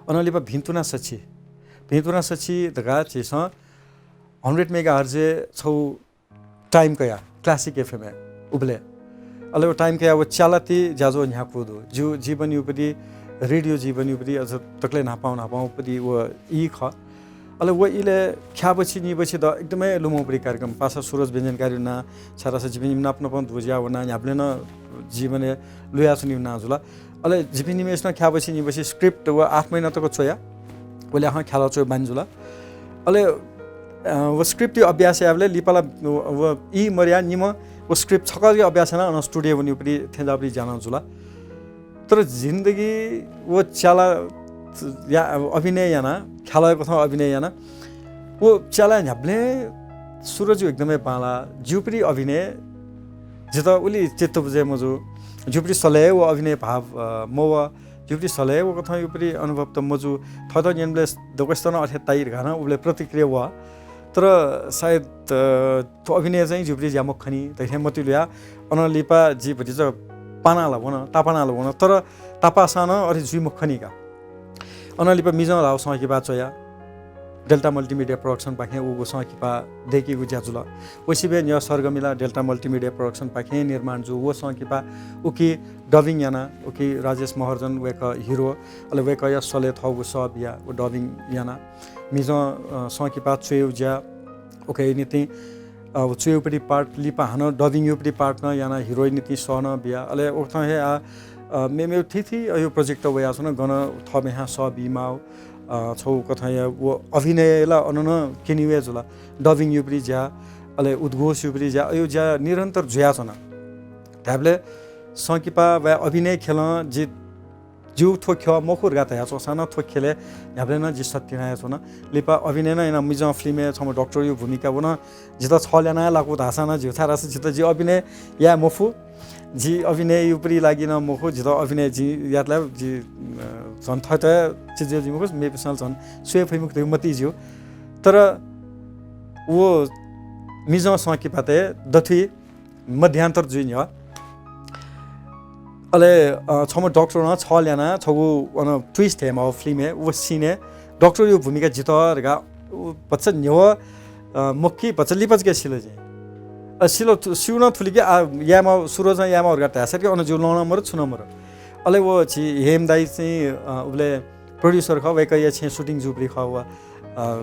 अनलिपा भिन्तुना सची दगा चेस 100 मेगाहर्ज छौ टाइम कया क्लासिक एफएम है उबले अले वो टाइम कया वो चालती जाजो न्या कुदो जो जीवन युपदी रेडियो जीवन युपदी अझ तकले नापाउ पदी वो ई ख अले वो इले ख्याबछि निबछि द एकदमै लुमोपरी कार्यक्रम पासा सुरज व्यञ्जनकारी ना छारास जीवन नाप्न दुजिया वना न्याप्ले न जीवने लुया सुनि ना जुला अले जीवन निमेश न ख्याबछि निबछि स्क्रिप्ट व 8 महिना तक छोया बोले हा ख्याला चो बान्जुला अले वो स्क्रिप्ट अभ्यास यावले लिपाला वो ई मरिया निम वो स्क्रिप्ट छकले अभ्यास न स्टुडियो बनि उपरि थेजापरि जान जुला तर जिन्दगी वो चाला या अभिनय याना ख्यालाको छ अभिनय याना वो चाला न्याब्ले सुरज एकदमै पाला जुपरि अभिनय जित उली चित्त बुझे मजु जुपरि सले वो अभिनय भाव मोवा जुपरि सले वो कथा उपरि अनुभव त मजु थद यनले दगस्तन अथे ताइर घना उले प्रतिक्रिया वा तर सायद तो अभिनय चाहिँ जुपरि ज्यामक खनी तथे मतिलुया अनलिपा जी भरि ज पानाला वन तापानाला वन तर तापासान अरि जुइ मुखनीका अनलिपा मिजन राव सकी बाचया डेल्टा मल्टिमिडिया प्रोडक्शन पाखे उगो सकिपा देखिगु ज्याजुला ओसिबे न्य सर्गमिला डेल्टा मल्टिमिडिया प्रोडक्शन पाखे निर्माण जो वो सकिपा उकी डबिङ याना उकी राजेश महर्जन वेक हिरो अले वेक या सले थगु सब या ओ डबिङ याना मिज सकिपा चेउ ज्या ओके निति अब चेउपटी पार्ट लिपा हान डबिङ युपटी पार्ट न याना हिरोइन निति सन बिया अले ओथ हे आ मे थिथि यो प्रोजेक्ट वया छन गन थमे हा सब बिमाउ छौ कथा या वो अभिनयला अनन किनिवे जुला डबिङ युपरी ज्या अले उद्घोष युपरी ज्या यो ज्या निरन्तर ज्या छन ट्याबले सकिपा वा अभिनय खेल जे जिउ थो ख मखुर गाता या साना थो खेले याबले न जि सत्यनाय छन लिपा अभिनय न इन मिज फिल्म छम डाक्टर यो भूमिका बन जित छल्याना लागु धासाना जिउ थारास जित जि अभिनय या मफु जी अभिनय उपरी लागि न मखु जित अभिनय जी यातला जी झन् थत चिज जी मखु मे पर्सनल झन् स्वे फिल्मको त्यो मति जिउ तर वो मिज सकिपाते दथि मध्यान्तर जुइन ह अले छम डॉक्टर न छल्याना छगु अन ट्विस्ट हेम अफ फिल्म वो सीने डॉक्टर यो भूमिका जितरगा बच्चा न्यव मक्की बच्चा लिपज के सिलो जे सिलो सिउन थुलिके यामा सुरज यामा हरगा तासर के अन जो लौना मर छुन मर अले वो छि हेम दाइ चाहिँ उले प्रोड्युसर ख वेक या छ शूटिङ जुबरी ख वा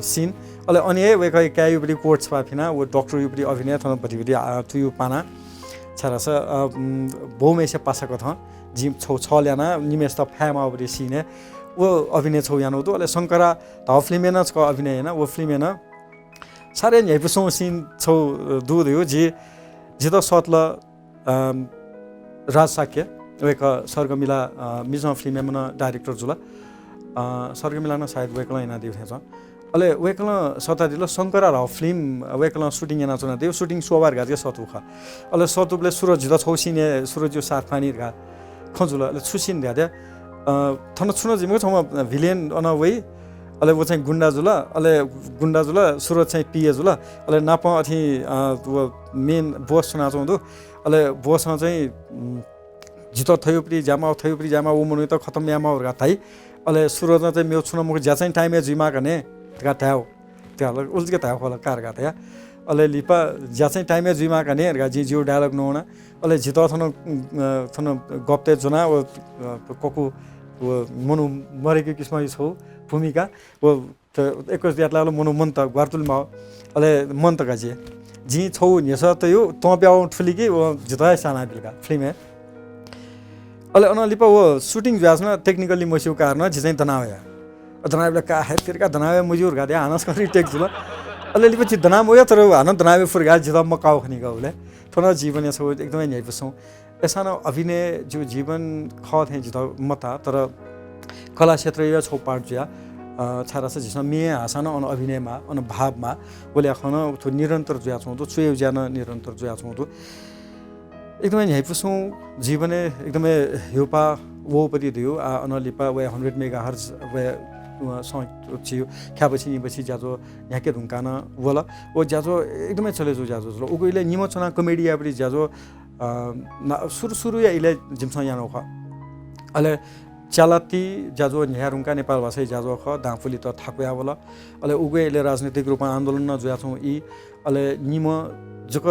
सीन अले अनि वेक क्या युबरी कोर्ट्स पाफिना वो डॉक्टर युबरी अभिनय थन पटिबडी तुयु पाना छरास बहुमेसे पासाको थ जिम छौ छल्याना निमेश त फ्याम अबरी सिने वो अभिनय छौ यानो तो अले शंकरा त फिल्म न छ अभिनय न वो फिल्म न सारे न्याइपसौ सिन छौ दुध हो जे जित सतल राज साक्य वेक सर्गमिला मिज फिल्म न डाइरेक्टर जुला सर्गमिला न सायद वेकला इना दिउ छ अले वेकल सतादिल शंकरा राव फिल्म वेकल शूटिङ याना चना देव शूटिङ सोबार गाजे सतुखा अले सतुबले सूरज जित छौ सिने सूरज जो साथ पानी गा खजुला अले छुसिन ध्यादे थन छुन जिमको छम भिलेन अन वे अले वो चाहिँ गुण्डा जुला सूरज चाहिँ पिए जुला अले नाप अथि वो मेन बोस सुना चौदु अले बोस चाहिँ जित थयोपरी जामा वो मनु त खतम यामा हरगा थाइ अले सूरज चाहिँ मेउ छुन मको ज्या चाहिँ टाइम जिमा गने का थाउ त्या उल्के थाउ होला कार गा त्या अले लिपा ज्या चाहिँ टाइम जिमा गने हरगा जी जिउ डायलॉग नहोना अले जित थन गप्ते जना वो कोकु वो मनु मरेको किस्म छौ भूमिका वो एकस दियातला मनु मन त ग्वारतुलमा अले मन त गाजे जी छौ नेस त यो त प्याउ ठुलिकी वो जिताय साना बिलका फिल्म अले अन लिपा वो शूटिङ ज्यासना टेक्निकली मस्यु कारण जे चाहिँ तनावया तनावले का है तिरका तनावे मजुर गा दे हानस करी टेक जुल अले लिपा छि तनाव होया तर हान तनावे फुरगा जिता मकाउ खनि गाउले थोना जीवन छ एकदमै न्याइपसौ एसानो अभिनय जो जीवन ख थे जिता मता तर कला क्षेत्र या छौ पार्ट ज्या छारास जिस मे हासन अन अभिनयमा अन भावमा बोले खन थो निरन्तर ज्या छौ तो चुय ज्यान निरन्तर ज्या छौ तो एकदमै न्याइपसौ जीवन एकदमै योपा वो परि दियो अन लिपा वे 100 मेगाहर्ज वे छियो ख्यापछि निपछि ज्याजो याके ढुङ्कान वला ओ ज्याजो एकदमै चले जो ज्याजो उगइले निमो चना कमेडी अपरि ज्याजो सुरु या इले जिमसा यानो ख अले चालाती ज्याजो न्यारुङका नेपाल भाषा ज्याजो ख दाफुली त थाकुया वला अले उगइले राजनीतिक रूपमा आन्दोलन न जुया छौ इ अले निम जक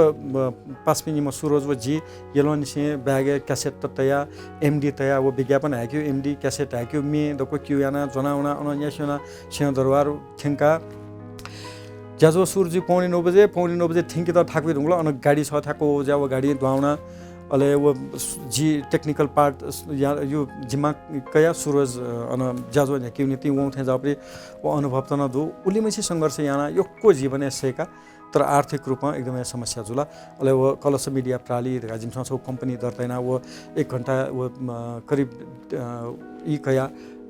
पासपि निम सुरज व जी यलोन से ब्यागे क्यासेट त तया एमडी तया वो विज्ञापन हाक्यो एमडी क्यासेट हाक्यो मे दको क्युयाना जनाउना अनन्यासना सिंह दरबार ठेंका ज्याजो सूर्य पौने 9 बजे थिंकी त ठाकुर ढुङ्ला अन गाडी छ थाको ज्याव गाडी दुआउना अले वो जी टेक्निकल पार्ट यो जिम्मा कया सूरज अन ज्याजो ने क्युनिटी वो थे जापरे वो अनुभव त न दो उलिमेसी संघर्ष याना योको जीवन सेका तर आर्थिक रूपमा एकदमै समस्या जुला अले वो कलस मिडिया प्राली जिमसा छौ कम्पनी दर्तैना वो 1 घण्टा वो करिब इ कया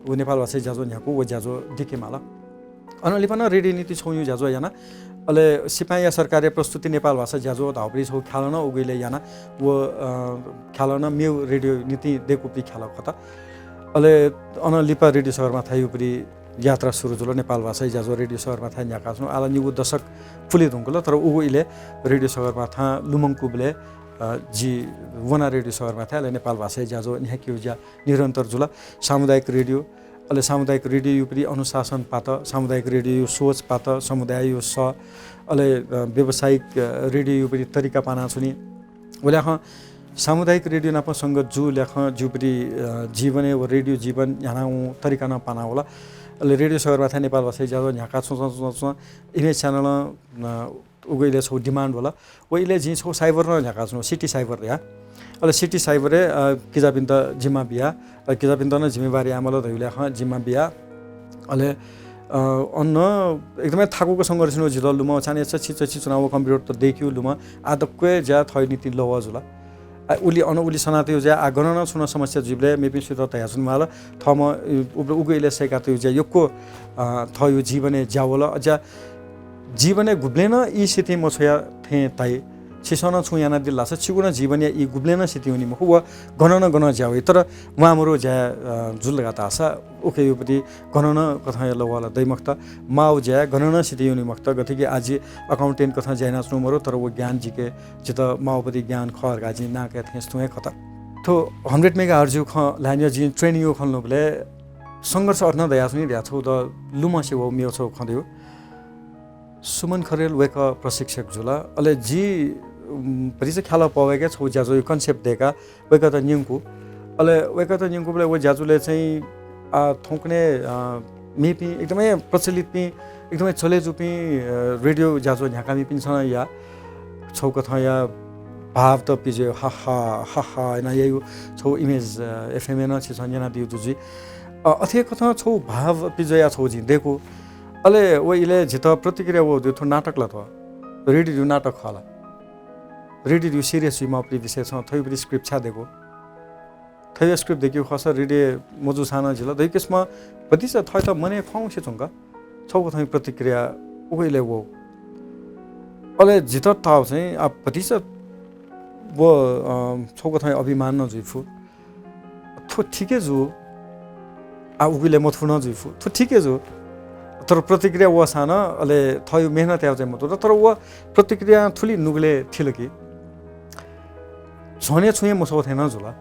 वो नेपाल भाषा ज्याजो न्याको वो ज्याजो दिके माला अनलिपन रेडियो नीति छौ यो ज्याजो याना अले सिपाही सरकारी प्रस्तुति नेपाल भाषा ज्याजो धाउपरी छौ ख्यालन उगइले याना वो ख्यालन मेउ रेडियो नीति देखुपी ख्याल खता अले अनलिपा रेडियो शहरमा थायुपरी यात्रा सुरु जुल नेपाल भाषा ज्याजो रेडियो शहरमा था न्याका छु आला निगु दशक फुले धुङ्कुल तर उगइले रेडियो शहरमा था लुमङकुबले जी वना रेडियो शहरमा था नेपाल भाषा ज्याजो न्याकिउ ज्या निरन्तर जुल सामुदायिक रेडियो अले सामुदायिक रेडियो युपरि अनुशासन पात सामुदायिक रेडियो सोच पात समुदाय यो स अले व्यावसायिक रेडियो युपरि तरिका पाना छुनी ओले सामुदायिक रेडियो नापसँग जु लेख जुपरि जीवन व रेडियो जीवन यहाँ तरिका न पाना होला अले रेडियो सगरमाथा नेपाल भाषा ज्यादा झ्याका इमेज च्यानल उगैले छौ डिमान्ड होला ओइले जी छौ साइबर न झ्याका छु सिटी साइबर या अले सिटी साइबरे किजाबिन त जिम्मा बिया किजाबिन त न जिम्मेवारी आमल दैले जिम्मा बिया अले अन्न एकदमै थाकुको सङ्घर्ष नो जिल लुम छाने छ चुनाव कम्प्युटर त देखियो लुम आदक्के ज्या थै नीति लव जुला उली उली सनाते ज्या आगणना सुन समस्या जिबले मेपि सुत तया सुन माल थम उगैले सेका त ज्या यक्को थयो जीवने ज्यावल ज्या जीवने गुब्लेन ई स्थिति म छया थे ताई छिसन छु याना दिल्ला छ छिगुना जीवनिया ई गुब्लेन स्थिति हुने मखु व गणना गण ज्यावे तर मामरो ज्या जुल गाता आसा ओके युपति गणना कथा लवाला दैमक्ता माउ ज्या गणना स्थिति हुने मक्ता गतिके आज अकाउन्टेन्ट कथा ज्याना छु मरो तर वो ज्ञान जिके जित माउपति ज्ञान खर गाजी नाके थेस्तुए खता तो 100 मेगा हर्ज ख लान्यो जि ट्रेनिङ यो खल्नु बले संघर्ष अर्न दया सुनि द्या छु द लुमसे वो मेउ छ खदियो सुमन खरेल वेक प्रशिक्षक जुला अले जी परिचय ख्याल पावेका छौ ज्याजो यो कन्सेप्ट देका वेका त न्युङकु अले वेका त न्युङकु बले वो ज्याजुले चाहिँ थोक्ने मेपि एकदमै प्रचलित पि एकदमै चलेजुपि रेडियो ज्याजो झ्याकामी पिन छ या छौ कथा या भाव त पिजे हा हा न ययो छौ इमेज एफएम न छ जना दिउ जुजी अथे कथा छौ भाव पिजया छौ जि देखो अले वो इले जित प्रतिक्रिया वो त्यो नाटक ल त रेडियो नाटक खाला रेडियो सिरियस म अपनी विषय छ थै पनि स्क्रिप्ट छा देखो थै स्क्रिप्ट देखियो खस रेडियो मजु साना जिल्ला दैकेसमा पति छ थै त मने फाउँछ छंगा छौको थै प्रतिक्रिया उगैले वो अले जित ताउ चाहिँ अब पति छ वो छौको थै अभिमान न जुइफु थो ठीकै जु आ उगैले म थुन जुइफु थो ठीकै जु तर प्रतिक्रिया वो साना अले थयो मेहनत आउ चाहिँ म तर वो प्रतिक्रिया थुली नुगले थिल कि छने छुए मसो थिएन जुला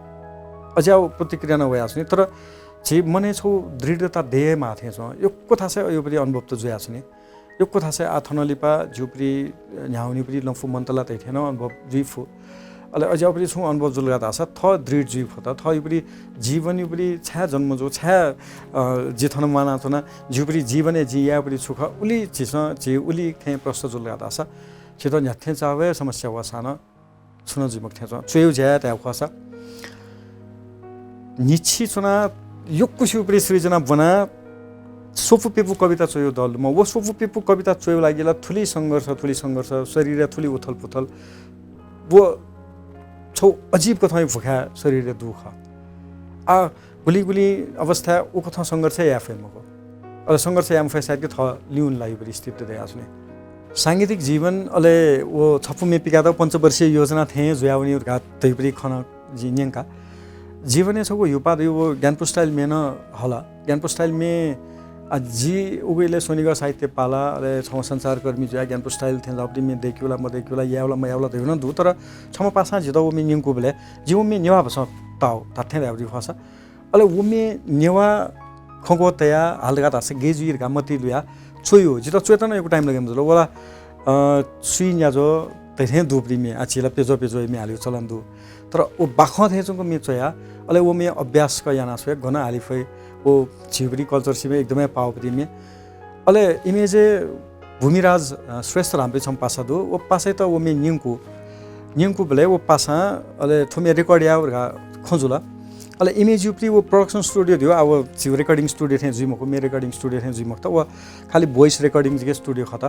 अझ्या प्रतिक्रिया नभया छनि तर जे मने छौ दृढता देह माथे छ यो कथा छ यो पनि अनुभव त जुया छनि यो कथा छ आथनलिपा जुप्री न्याउनी पनि लफु मन्तला तै थिएन अनुभव जुइफु अले अझ्या पनि छु अनुभव जुलगा छ थ दृढ जुइ फता थ यो पनि जीवन यो पनि छा जन्म जो छा जे थन माना थना जुप्री जीवने जिया पनि सुख उली छिस जे उली खे प्रश्न जुलगा छ छितो न्याथे चावे समस्या वसाना सुन जिमक थे चुयौ ज्या त्या खसा निछि सुना युक्कुसु उपरि सृजना बना सोफु पेपु कविता चोयो दल म वो सोफु पेपु कविता चोयो लागिला थुली संघर्ष शरीर थुली उथल पुथल वो छौ अजीब कथा भुखा शरीर दुख आ गुली अवस्था उ कथा संघर्ष या फेमको अ संघर्ष या फैसाइड के थ लिउन लागि परिस्थिति दया छने सांगीतिक जीवन अले वो छपु मे पिका त पंचवर्षीय योजना थे जुयावनी उर्गा तैपरि खन जिन्यंका जीवने छको युपा यो ज्ञानपुर स्टाइल में न होला ज्ञानपुर स्टाइल में जी उगैले सोनिगा साहित्य पाला अले छ संसार कर्मी जुया ज्ञानपुर स्टाइल थे लापडी में देखियोला म देखियोला यावला म यावला देउन दु तर छम पासा जिदो मे नियमको बेले जीव मे नेवा बस ताउ ताथे दाउरी फसा अले वो मे नेवा खगो तया हालगा तासे गेजुइर गामती लुया छोयो जित चेतन एक टाइम लगे मजलो वाला सुइन या जो तथे दुपरी में आचिला पेजो में हालियो चलन दु तर ओ बाख थे जको मे चया अले वो मे अभ्यास का याना छ गना हालिफै वो छिबरी कल्चर सिमे एकदमै पावपरी में अले इमेज भूमिराज श्रेष्ठ रामपे छम पासा दु वो पासै त वो मे नियमको बेले वो पासा अले थुमे रेकर्ड या खोजुला अले इमेज युप्री वो प्रोडक्सन स्टुडियो दियो अब छिउ रेकर्डिङ स्टुडियो थे जुइमको मे रेकर्डिङ स्टुडियो थे जुइमक त वो खाली भोइस रेकर्डिङ के स्टुडियो खता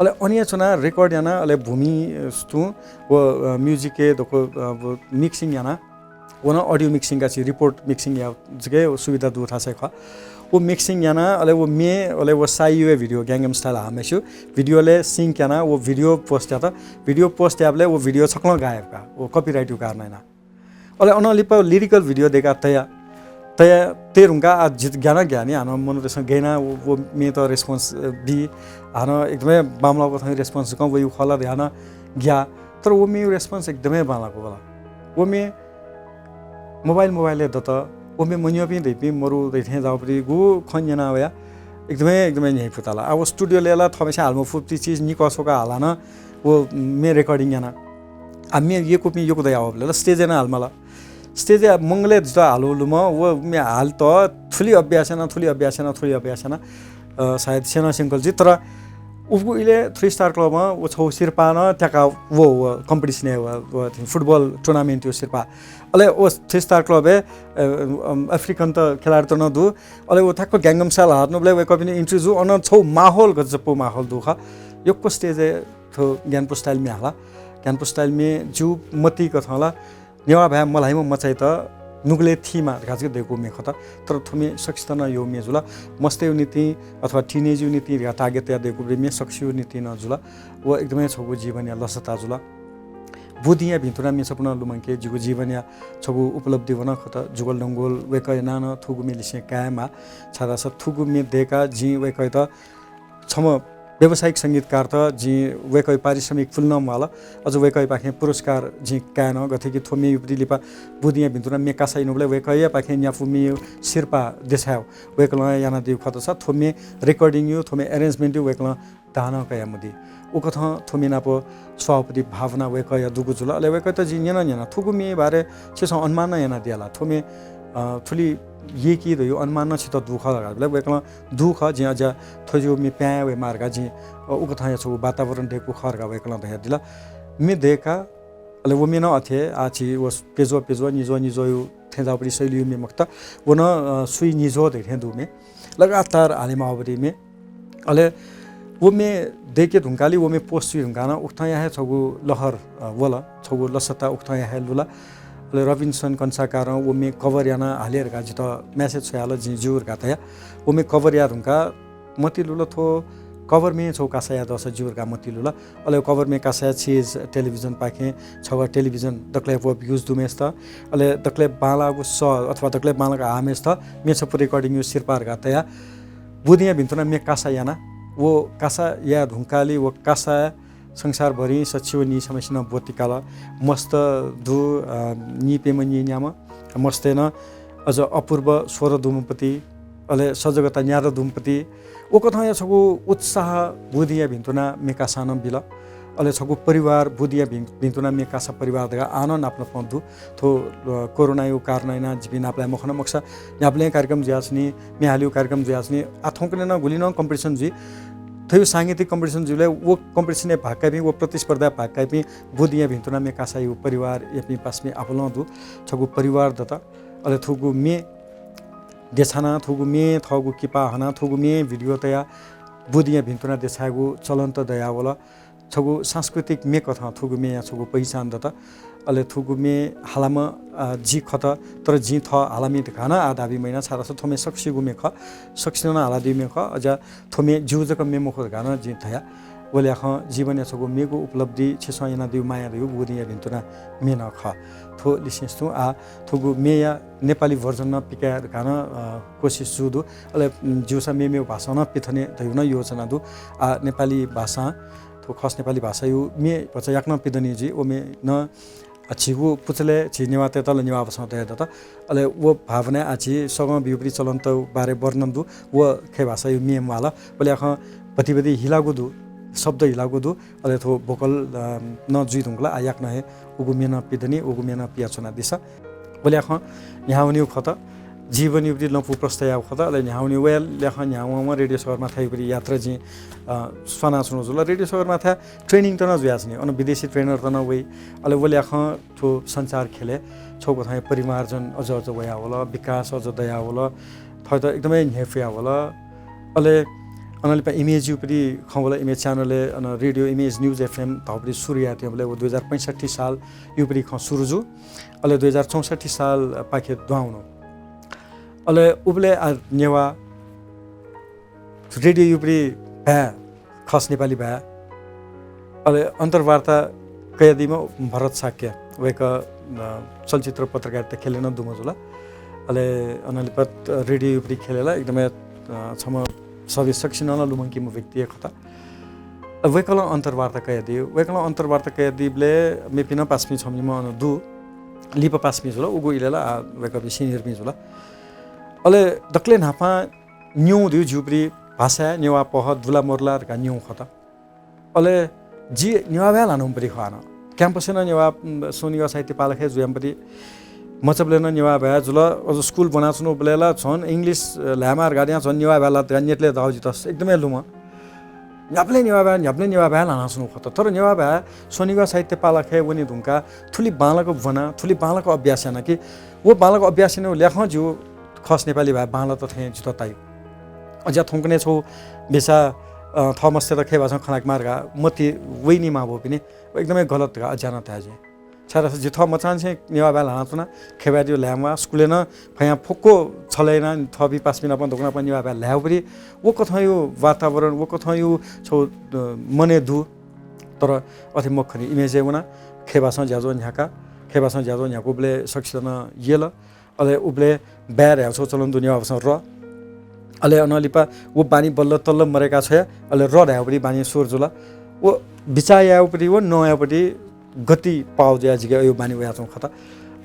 अले अन्य चना रेकर्ड याना अले भूमि स्तु वो म्युजिक के दको मिक्सिङ याना वो न ऑडियो मिक्सिङ का छि रिपोर्ट मिक्सिङ या जगे सुविधा दु था से ख वो मिक्सिङ याना अले वो मे अले वो साइयो भिडियो ग्याङम स्टाइल हामेछु भिडियो ले सिंक याना वो भिडियो पोस्ट या त भिडियो पोस्ट याबले वो भिडियो छक्न गायब का वो कॉपीराइट का नैना अले अनलिप लिरिकल भिडियो देखा तया तेरुंगा आज ज्ञान ज्ञानी हानो मनु त्यसमा गैना वो मे त रेस्पोन्स बी हानो एकदमै मामलाको थै रेस्पोन्स कम वो खला ध्यान ग्या तर वो मे रेस्पोन्स एकदमै बालाको होला वो मे मोबाइल दत ओमे मनियो पनि दैपि मरु दैथे जाउपरि गु खन्जना वया एकदमै न्याय फुताला अब स्टुडियो लेला थमेसा हालमा फुप्ती चीज नि कसोका हालान वो मे रेकर्डिङ याना हामी ये कोपी यो कुदै आवले स्टेज ना हालमाला स्टेज मंगले ज हालु लुम वो मे हाल त थुली अभ्यासना सायद सेना सिंकल जी तर उको इले 3 स्टार क्लबमा वो छौ सिरपा न त्याका वो कम्पिटिसन वो फुटबल टुर्नामेन्ट यो सिरपा अले ओ 3 स्टार क्लब अफ्रिकन त खेलाडी त नदु अले ओ थाको ग्याङगम साल हार्नुले वे कपिने इन्ट्रोजु अन छौ माहौल गजपो माहौल दुख योको स्टेज थो ज्ञानपु स्टाइल मे हाला ज्ञानपु स्टाइल मे जु मती कथला नेवा भए मलाई म मचाइ त नुगले थीमा गाजके देखो मे खता तर थुमे सक्षितना यो मे जुला मस्ते नीति अथवा टिनेज नीति गा टार्गेट या देखो मे सक्सियो नीति न जुला वो एकदमै छगु जीवन या लसता जुला बुदिया भितुरा मे सपना लुमंके जुगु जीवन या छगु उपलब्धि वन खता जुगल डंगोल वेकय नान थुगु मे लिसे कायमा छादा स थुगु मे देका जी वेकय त छम व्यावसायिक संगीतकार त जी वेकय पारिश्रमिक फुल्न वाला अझ वेकय पाखे पुरस्कार जी कान गथे कि थोमे युपरि लिपा बुदिया भितुरा मे कासाइ नबले वेकय पाखे न्याफु मे सिरपा देसाउ वेकल याना दिउ खत छ थोमे रेकर्डिङ यो थोमे अरेन्जमेन्ट यो वेकल दाना कया मुदी उ कथ थोमे नापो स्वापति भावना वेकय दुगु जुला ले वेकय त जी न्याना थुगु मे बारे छेस अनुमान याना दियाला थोमे थुली ये की दयो अनुमान छित दुख लगाले वेकल दुख जे अझ थोजो मे प्या वे मार्गा जी उ कथा छु वातावरण देखु खरगा वेकल दया दिला मे देका अले वो मे न अथे आछि वो पेजो निजो यो थेजा परि शैली मे मक्ता वो न सुई निजो देखे दु मे लगातार आलेमा अवधि मे अले वो मे देके धुंकाली वो मे पोस्ट धुंकाना उठा या छगु लहर वला छगु लसता उठा या लुला ले रबिन्सन कन्साकार वो मे कवर याना हालेर गा जित मेसेज छयाल जी जुर गातया वो मे कवर या धुंका मति लुला थो कवर में छौ कासाया दस जुर गा मति लुला अले कवर में कासाया चीज टेलिभिजन पाखे छवा टेलिभिजन दक्ले वो यूज दुमेस्ता अले दक्ले बालागु स अथवा दक्ले बालागा आमेस्ता मे छ रिकर्डिङ यो सिरपार गातया बुदिया भिन्तना मे कासा याना वो कासा या धुंकाली वो कासा संसार भरि सचिव नि समस्या बोतिकाला मस्त दु नि पेमनि न्याम मस्तेन अझ अपूर्व स्वर दुमपति अले सजगता न्यार दुमपति ओ कथा या छगु उत्साह बुदिया भिन्तुना मेकासान बिला अले छगु परिवार बुदिया भिन्तुना मेकासा परिवार दगा आनन्द आफ्नो पन्दु थो कोरोना यो कारणैना जिबिन आपलाई मखना मक्सा न्यापले कार्यक्रम ज्यास्नी मेहालियो कार्यक्रम ज्यास्नी आथोकने न गुलिन कम्पिटिसन जी थयो सांगीतिक कम्पिटिसन जुले वो कम्पिटिसन भागका भी वो प्रतिस्पर्धा भागका भी बुदिया भिन्तुना मे कासा यो परिवार एपि पासमे आपलन दु छगु परिवार दता अले थुगु मे देछाना थुगु मे थगु किपा हना थुगु मे भिडियो तया बुदिया भिन्तुना देछागु चलन त दया वला छगु सांस्कृतिक मे कथा थुगु मे या छगु पहिचान दता अले थुगु मे हालामा जी खत तर जी थ हालामी खाना आधाबी महिना छारा छ थोमे सक्सी गुमे ख सक्सिन हाला दिमे ख अझ थोमे जुजक मे मुख गाना जी थया बोले ख जीवन या छगु मेगु उपलब्धि छेस याना दिउ माया दिउ बुदिया भिन्तुना मे न ख थो लिसेस आ थुगु मे या नेपाली भर्जन न पिका गाना कोशिश जुदु अले जुसा मे भाषा न पिथने दयुन योजना दु आ नेपाली भाषा थो खस नेपाली भाषा यो मे पचा याक्न पिदनी जी ओ मे न छिगु पुचले छि नेवा तेतल नेवा भाषा त त अले वो भावना आछि सग विपरीत चलन त बारे वर्णन दु वो खे भाषा यो मेम वाला बोले ख पतिपति हिलागु दु शब्द हिलागु दु अले थो भोकल न जुइ दुंगला आयाक न हे उगु मेन पिदनी उगु मेन पियाचना दिशा बोले ख न्याउनी खत जीवन युक्ति लपु प्रस्ताव खत अले न्याउनी वेल लेख न्याउमा रेडियो शहरमा थाइपरि यात्रा जी सना सुनो जुल रेडियो शहरमा था ट्रेनिङ त न जुयास्नी अन विदेशी ट्रेनर त न वे अले बोले ख थो संचार खेले छौको थाइ परिवारजन अझ वया होला विकास अझ दया होला थय त एकदमै हेफिया होला अले अनलिपा इमेज युपरि खवला इमेज च्यानलले अन रेडियो इमेज न्यूज एफएम थपरि सूर्य थिएले 2065 साल युपरि ख सुरुजु अले 2064 साल पाखे दुआउनु अले उबले नेवा रेडियो युपरि भ्या खस नेपाली भ्या अले अन्तर्वार्ता कैदीमा भरत साक्य वेक चलचित्र पत्रकारिता खेलेन दुमजुला अले अनलिपत रेडियो युपरि खेलेला एकदमै छम सबै सक्सिन न लुमंकी म व्यक्ति खता वेकल अन्तर्वार्ता कैदी वेकल अन्तर्वार्ता कैदीले मेपिन पासमी छमिमा दु लिप पास मिजुला उगु इलेला वेकअप सिनियर मिजुला अले दक्ले नापा न्यू दिउ जुब्री भाषा नेवा पह दुला मोरला का न्यू खता अले जी नेवा बेला नम्बरी खाना क्याम्पस न नेवा सोनिया साहित्य पालखे जुयम्पति मचबले न नेवा भए जुल अझ स्कुल बनाछनु बलेला छन इंग्लिश ल्यामार गाडिया छन नेवा बेला नेटले दाउजी तस एकदमै लुमा न्याप्ले नेवा भए लानाछनु खत तर नेवा भए सोनिया साहित्य पालखे वनि धुंका थुली बालको भना थुली बालको अभ्यास न कि वो बालको अभ्यास न लेख जु खस नेपाली भए बाल त थे जुत ताइ अझ थोंकने छौ बेसा थमस्ते त खेबास खनाक मार्गा मति वइनी मा भो पनि एकदमै गलत गा अजान त्याजे सारा जिथ मचान से नेवा बेला हातुना खेबादियो ल्यामा स्कुले न फया फोक्को छलेन थबी पास मिना पनि दोकना पनि नेवा बेला ल्याउ पनि वो कथा यो वातावरण वो कथा यो छौ मने दु तर अथि मखनी इमेज एवना खेबास ज्याजो न्याका खेबास ज्याजो न्याको बले सक्छन येल अले उबले ब्यार ह्याउ छौ चलन दुनिया अवसर र अले अनलिपा वो बानी बल्ल तल्ल मरेका छ अले र ह्याउ पनि बानी सोर जुला वो बिचायाउ पनि वो नयाउ पनि गति पाउ ज्याजिगा यो बानी वया छौ खता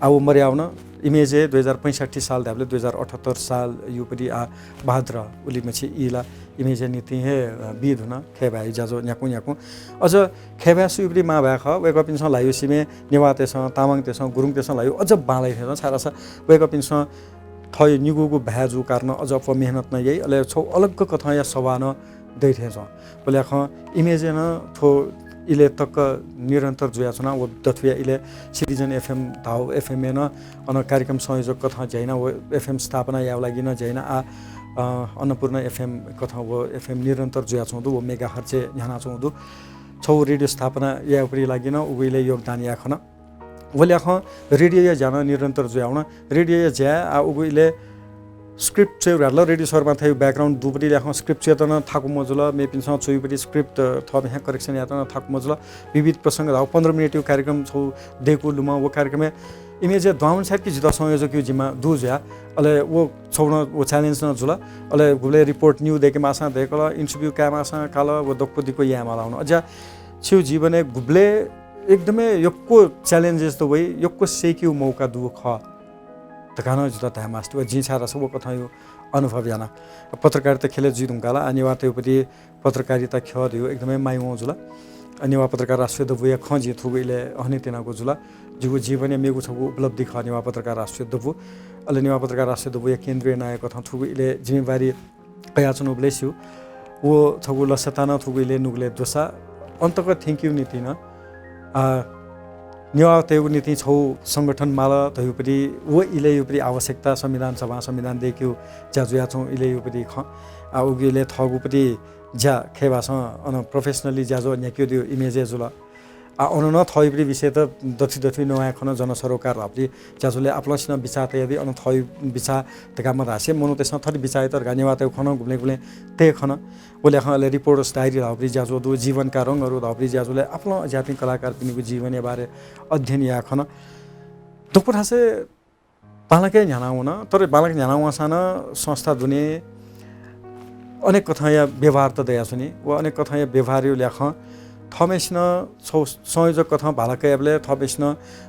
आउ मर्याउन इमेज 2065 साल धाबले 2078 साल यो पनि आ भाद्र उली मछि इला इमेज नीति हे बिद हुन खेबाइ जाजो न्याकु न्याकु अझ खेबा सुइब्री मा भए ख वेक पिन्स लायो सिमे नेवातेस तामाङ तेस गुरुङ तेस लायो अझ बालै हेर सारासा वेक पिन्स थय निगुगु भ्याजु कारण अझ प मेहनत न यही अले छौ अलग कथा या सवान दैथे छ बोले ख इमेज न थो इले तक निरन्तर जुया छना वो दथुया इले सिटिजन एफएम धाउ एफएम न अन कार्यक्रम संयोजक कथा जैना वो एफएम स्थापना याव लागि न जैना आ अन्नपूर्ण एफएम कथा वो एफएम निरन्तर जुया छौ वो मेगा खर्चे न्याना छौ दु छौ रेडियो स्थापना या उपरि लागि न उइले योगदान या खन वले ख रेडियो या जान निरन्तर जुयाउन रेडियो या ज्या आ उइले स्क्रिप्ट चाहिँ रल रेडियो शर्मा थियो ब्याकग्राउन्ड दुबरी ल्याख स्क्रिप्ट चाहिँ त थाकु मजुल मेपिनसँग चोइपटी स्क्रिप्ट थप यहाँ करेक्सन या त थाकु मजुल विविध प्रसंग धाउ 15 मिनेट यो कार्यक्रम छौ देखु लुमा वो कार्यक्रम इमेज दाउन साइड कि जिता संयोजक यो जिम्मा दुज्या अले वो छौन वो च्यालेन्ज न जुल अले गुले रिपोर्ट न्यू देके मासा देखला इन्टरभ्यु कामासा काल वो दक्पुदिको यामा लाउन अझ छिउ जीवने गुब्ले एकदमै यक्को च्यालेन्जेस त वइ यक्को सेक्यु मौका दुख तकान जुता तामास्टु जी छारा सब कथा यो अनुभव याना पत्रकारिता खेले जी दुंगाला अनिवा त्योपति पत्रकारिता ख दियो एकदमै माइमो जुला अनिवा पत्रकार राष्ट्रिय दबुया खजी थुगैले अहने तेनाको जुला जुगु जीवने मेगु छगु उपलब्धि ख अनिवा पत्रकार राष्ट्रिय दबु अले अनिवा पत्रकार राष्ट्रिय दबुया केन्द्रीय नायक कथा थुगैले जिम्मेवारी कयाचन उब्लेस्यु वो छगु लसताना थुगैले नुगले दोसा अन्तक थ्यांक यू नीति न नेवा तेगु नीति छौ संगठन माला तयुपरि वो इले युपरि आवश्यकता संविधान सभा संविधान देखियो ज्याजुया छौ इले युपरि ख आ उगिले थगुपरि ज्या खेबास अन प्रोफेसनली ज्याजो न्याक्यो दियो इमेज जुल आ अन न थयुपरि विषय त दथि नया खन जनसरोकार हप्रि ज्याजुले आपलसिन विचार त यदि अन थय विचार तका म रासे मनु त्यसमा थरि विचार त गानेवा त खन गुले ते खन बोले खले रिपोर्टर्स डायरी हप्रि ज्याजो दु जीवनका रंगहरु हप्रि ज्याजुले आफ्नो जाति कलाकार पिनिको जीवन बारे अध्ययन या खन दुपठासे बालकै न्यानाउन तर बालक न्यानाउन सान संस्था दुने अनेक कथा या व्यवहार त दया सुनि व अनेक कथा या व्यवहार यो ल्याख थमेस्न संयोजक कथा बालकै एबले थमेस्न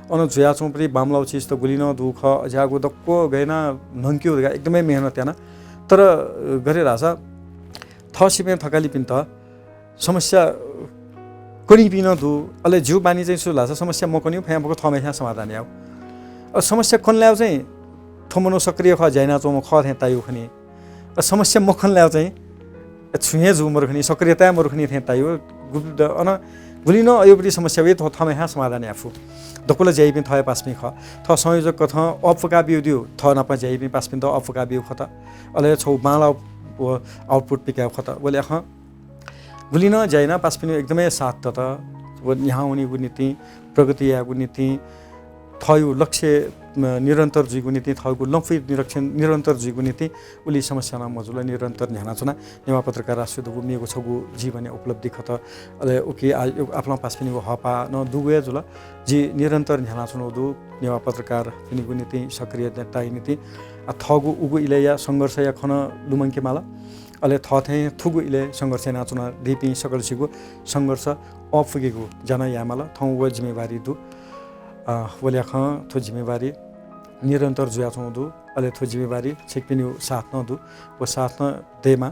अन जुया छौ पनि बामलाउ चिज त गुलिन दुख ज्यागु दक्को गएना नंक्यो एकदमै मेहनत याना तर गरे रासा थसिमे थकाली पिन त समस्या कोनी पिन दु अले जिउ बानी चाहिँ सु लासा समस्या मकनिउ फ्यामको थमेस्या समाधान याउ समस्या कोन ल्याउ चाहिँ थमनो सक्रिय ख जैना चोम ख थे तायु खनी समस्या मखन ल्याउ चाहिँ छुहे जुमर खनी सक्रियता मर खनी थे तायु अन गुलिन अयोपरि समस्या वे थमेस्या समाधान याफु दकुल जैबि थय पासमि ख थ संयोजक कथा अफका बिउ दिउ थ नप जैबि पासमि त अफका बिउ खत अले छौ बाला आउटपुट पिक्या खत बोले ख गुलिन जैना पासपिन एकदमै साथ त वो यहाँ हुने नीति प्रगति यागु नीति थयु लक्ष्य निरन्तर जीगु नीति थयगु लम्फी निरीक्षण निरन्तर जीगु नीति उली समस्यामा मजुल निरन्तर ध्यान छना नेवा पत्रकार राष्ट्रिय दगु मेगु छगु जीवने उपलब्धि खत अले ओके आफ्नो पासपिन वो हपा न दुगुए जुल जी निरन्तर ध्यान छनु दु नेवा पत्रकार पिनिगु नीति सक्रियता नीति थगु उगु इलेया संघर्ष या खन लुमंके माला अले थथे थुगु इले संघर्ष नाचुना दिपि सकल सिगु संघर्ष अफुगेगु जना यामाला थौ व जिम्मेवारी दु बोले थो जिम्मेवारी निरंतर जुया छौँ दु अले थो जिम्मेवारी छिकपिनी साथ न दु वो साथ न देमा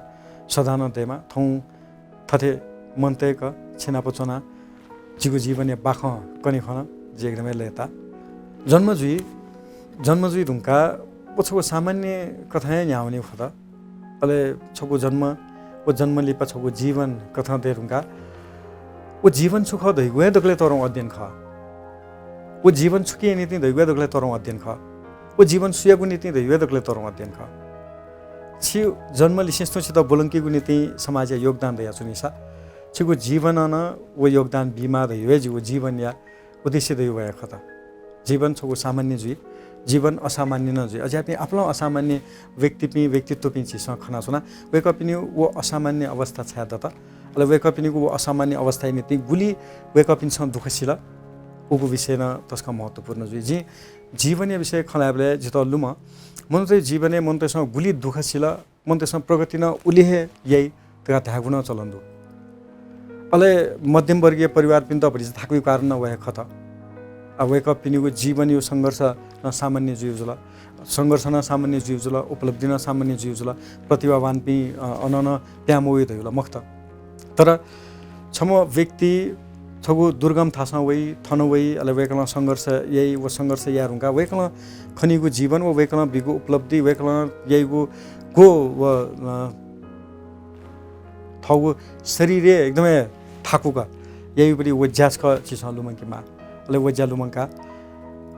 सदा न देमा थौं थथे मनते क छिना पचना जिगु जीवन या बाख कनि खन जे एकदमै लेता जन्मजुई ढुङ्का पछको सामान्य कथा न्याउने खदा अले छको जन्म वो जन्म लिपा छको जीवन कथा दे ढुङ्का वो जीवन सुख दैगुए दगले तरौं अध्ययन ख वो जीवन सुखी नीति दैगुए दगले तरौं अध्ययन ख वो जीवन सुयागु नीति दैगुए दगले तरौं अध्ययन ख छि जन्म लिसिस्तो छ त बोलंकीगु नीति समाज योगदान दया सुनिसा छिगु जीवन न वो योगदान बीमा दैगुए जिगु जीवन या उद्देश्य दैगु भया खता जीवन छको सामान्य जुई जीवन असामान्य न जुई अझै पनि आफ्नो असामान्य व्यक्तित्व पनि छ खना सुना वेक पनि वो असामान्य अवस्था छ त अले वेक पनि वो असामान्य अवस्था नीति गुली वेक पनि छ दुखसिला उगु विषय न तस्का महत्त्वपूर्ण जुई जी जीवनीय विषय खलाबले जित लुम मन चाहिँ जीवने मन त्यसमा गुली दुखसिला मन त्यसमा प्रगति न उलिहे यही तका धागुन चलन्दु अले मध्यम वर्गीय परिवार पनि त भरि थाकु कारण न वय खत अब वेक पिनिगु जीवन यो संघर्ष न सामान्य जीवजुला संघर्ष न सामान्य जीवजुला उपलब्धि न सामान्य जीवजुला प्रतिभावान पि अनन प्यामोइ धयुला मख्त तर छम व्यक्ति छगु दुर्गम थासा वइ थन वइ अले वेकला संघर्ष यही वो संघर्ष या रुंगा वेकला खनिगु जीवन वो वेकला बिगु उपलब्धि वेकला यहीगु गो व थगु शरीरे एकदमै थाकुका यही पनि वज्यास क चिस लुमंकीमा अले वज्या लुमंका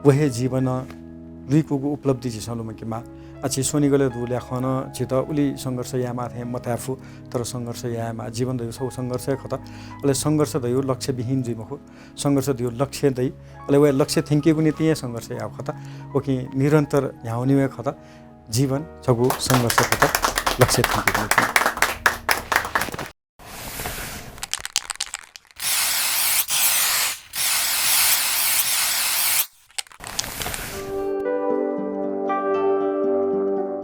वहे जीवन लिकुगु उपलब्धि चिस लुमंकीमा अछि सोनी गले दुल्या खन चित उली संघर्ष यामा थे मताफु तर संघर्ष यामा जीवन दयु सौ संघर्ष खता अले संघर्ष दयु लक्ष्य विहीन जिमखु संघर्ष दयु लक्ष्य दै अले वे लक्ष्य थिंकेगु नीति संघर्ष या खता ओकि निरन्तर ह्याउनी वे खता जीवन छगु संघर्ष खता लक्ष्य थिंकेगु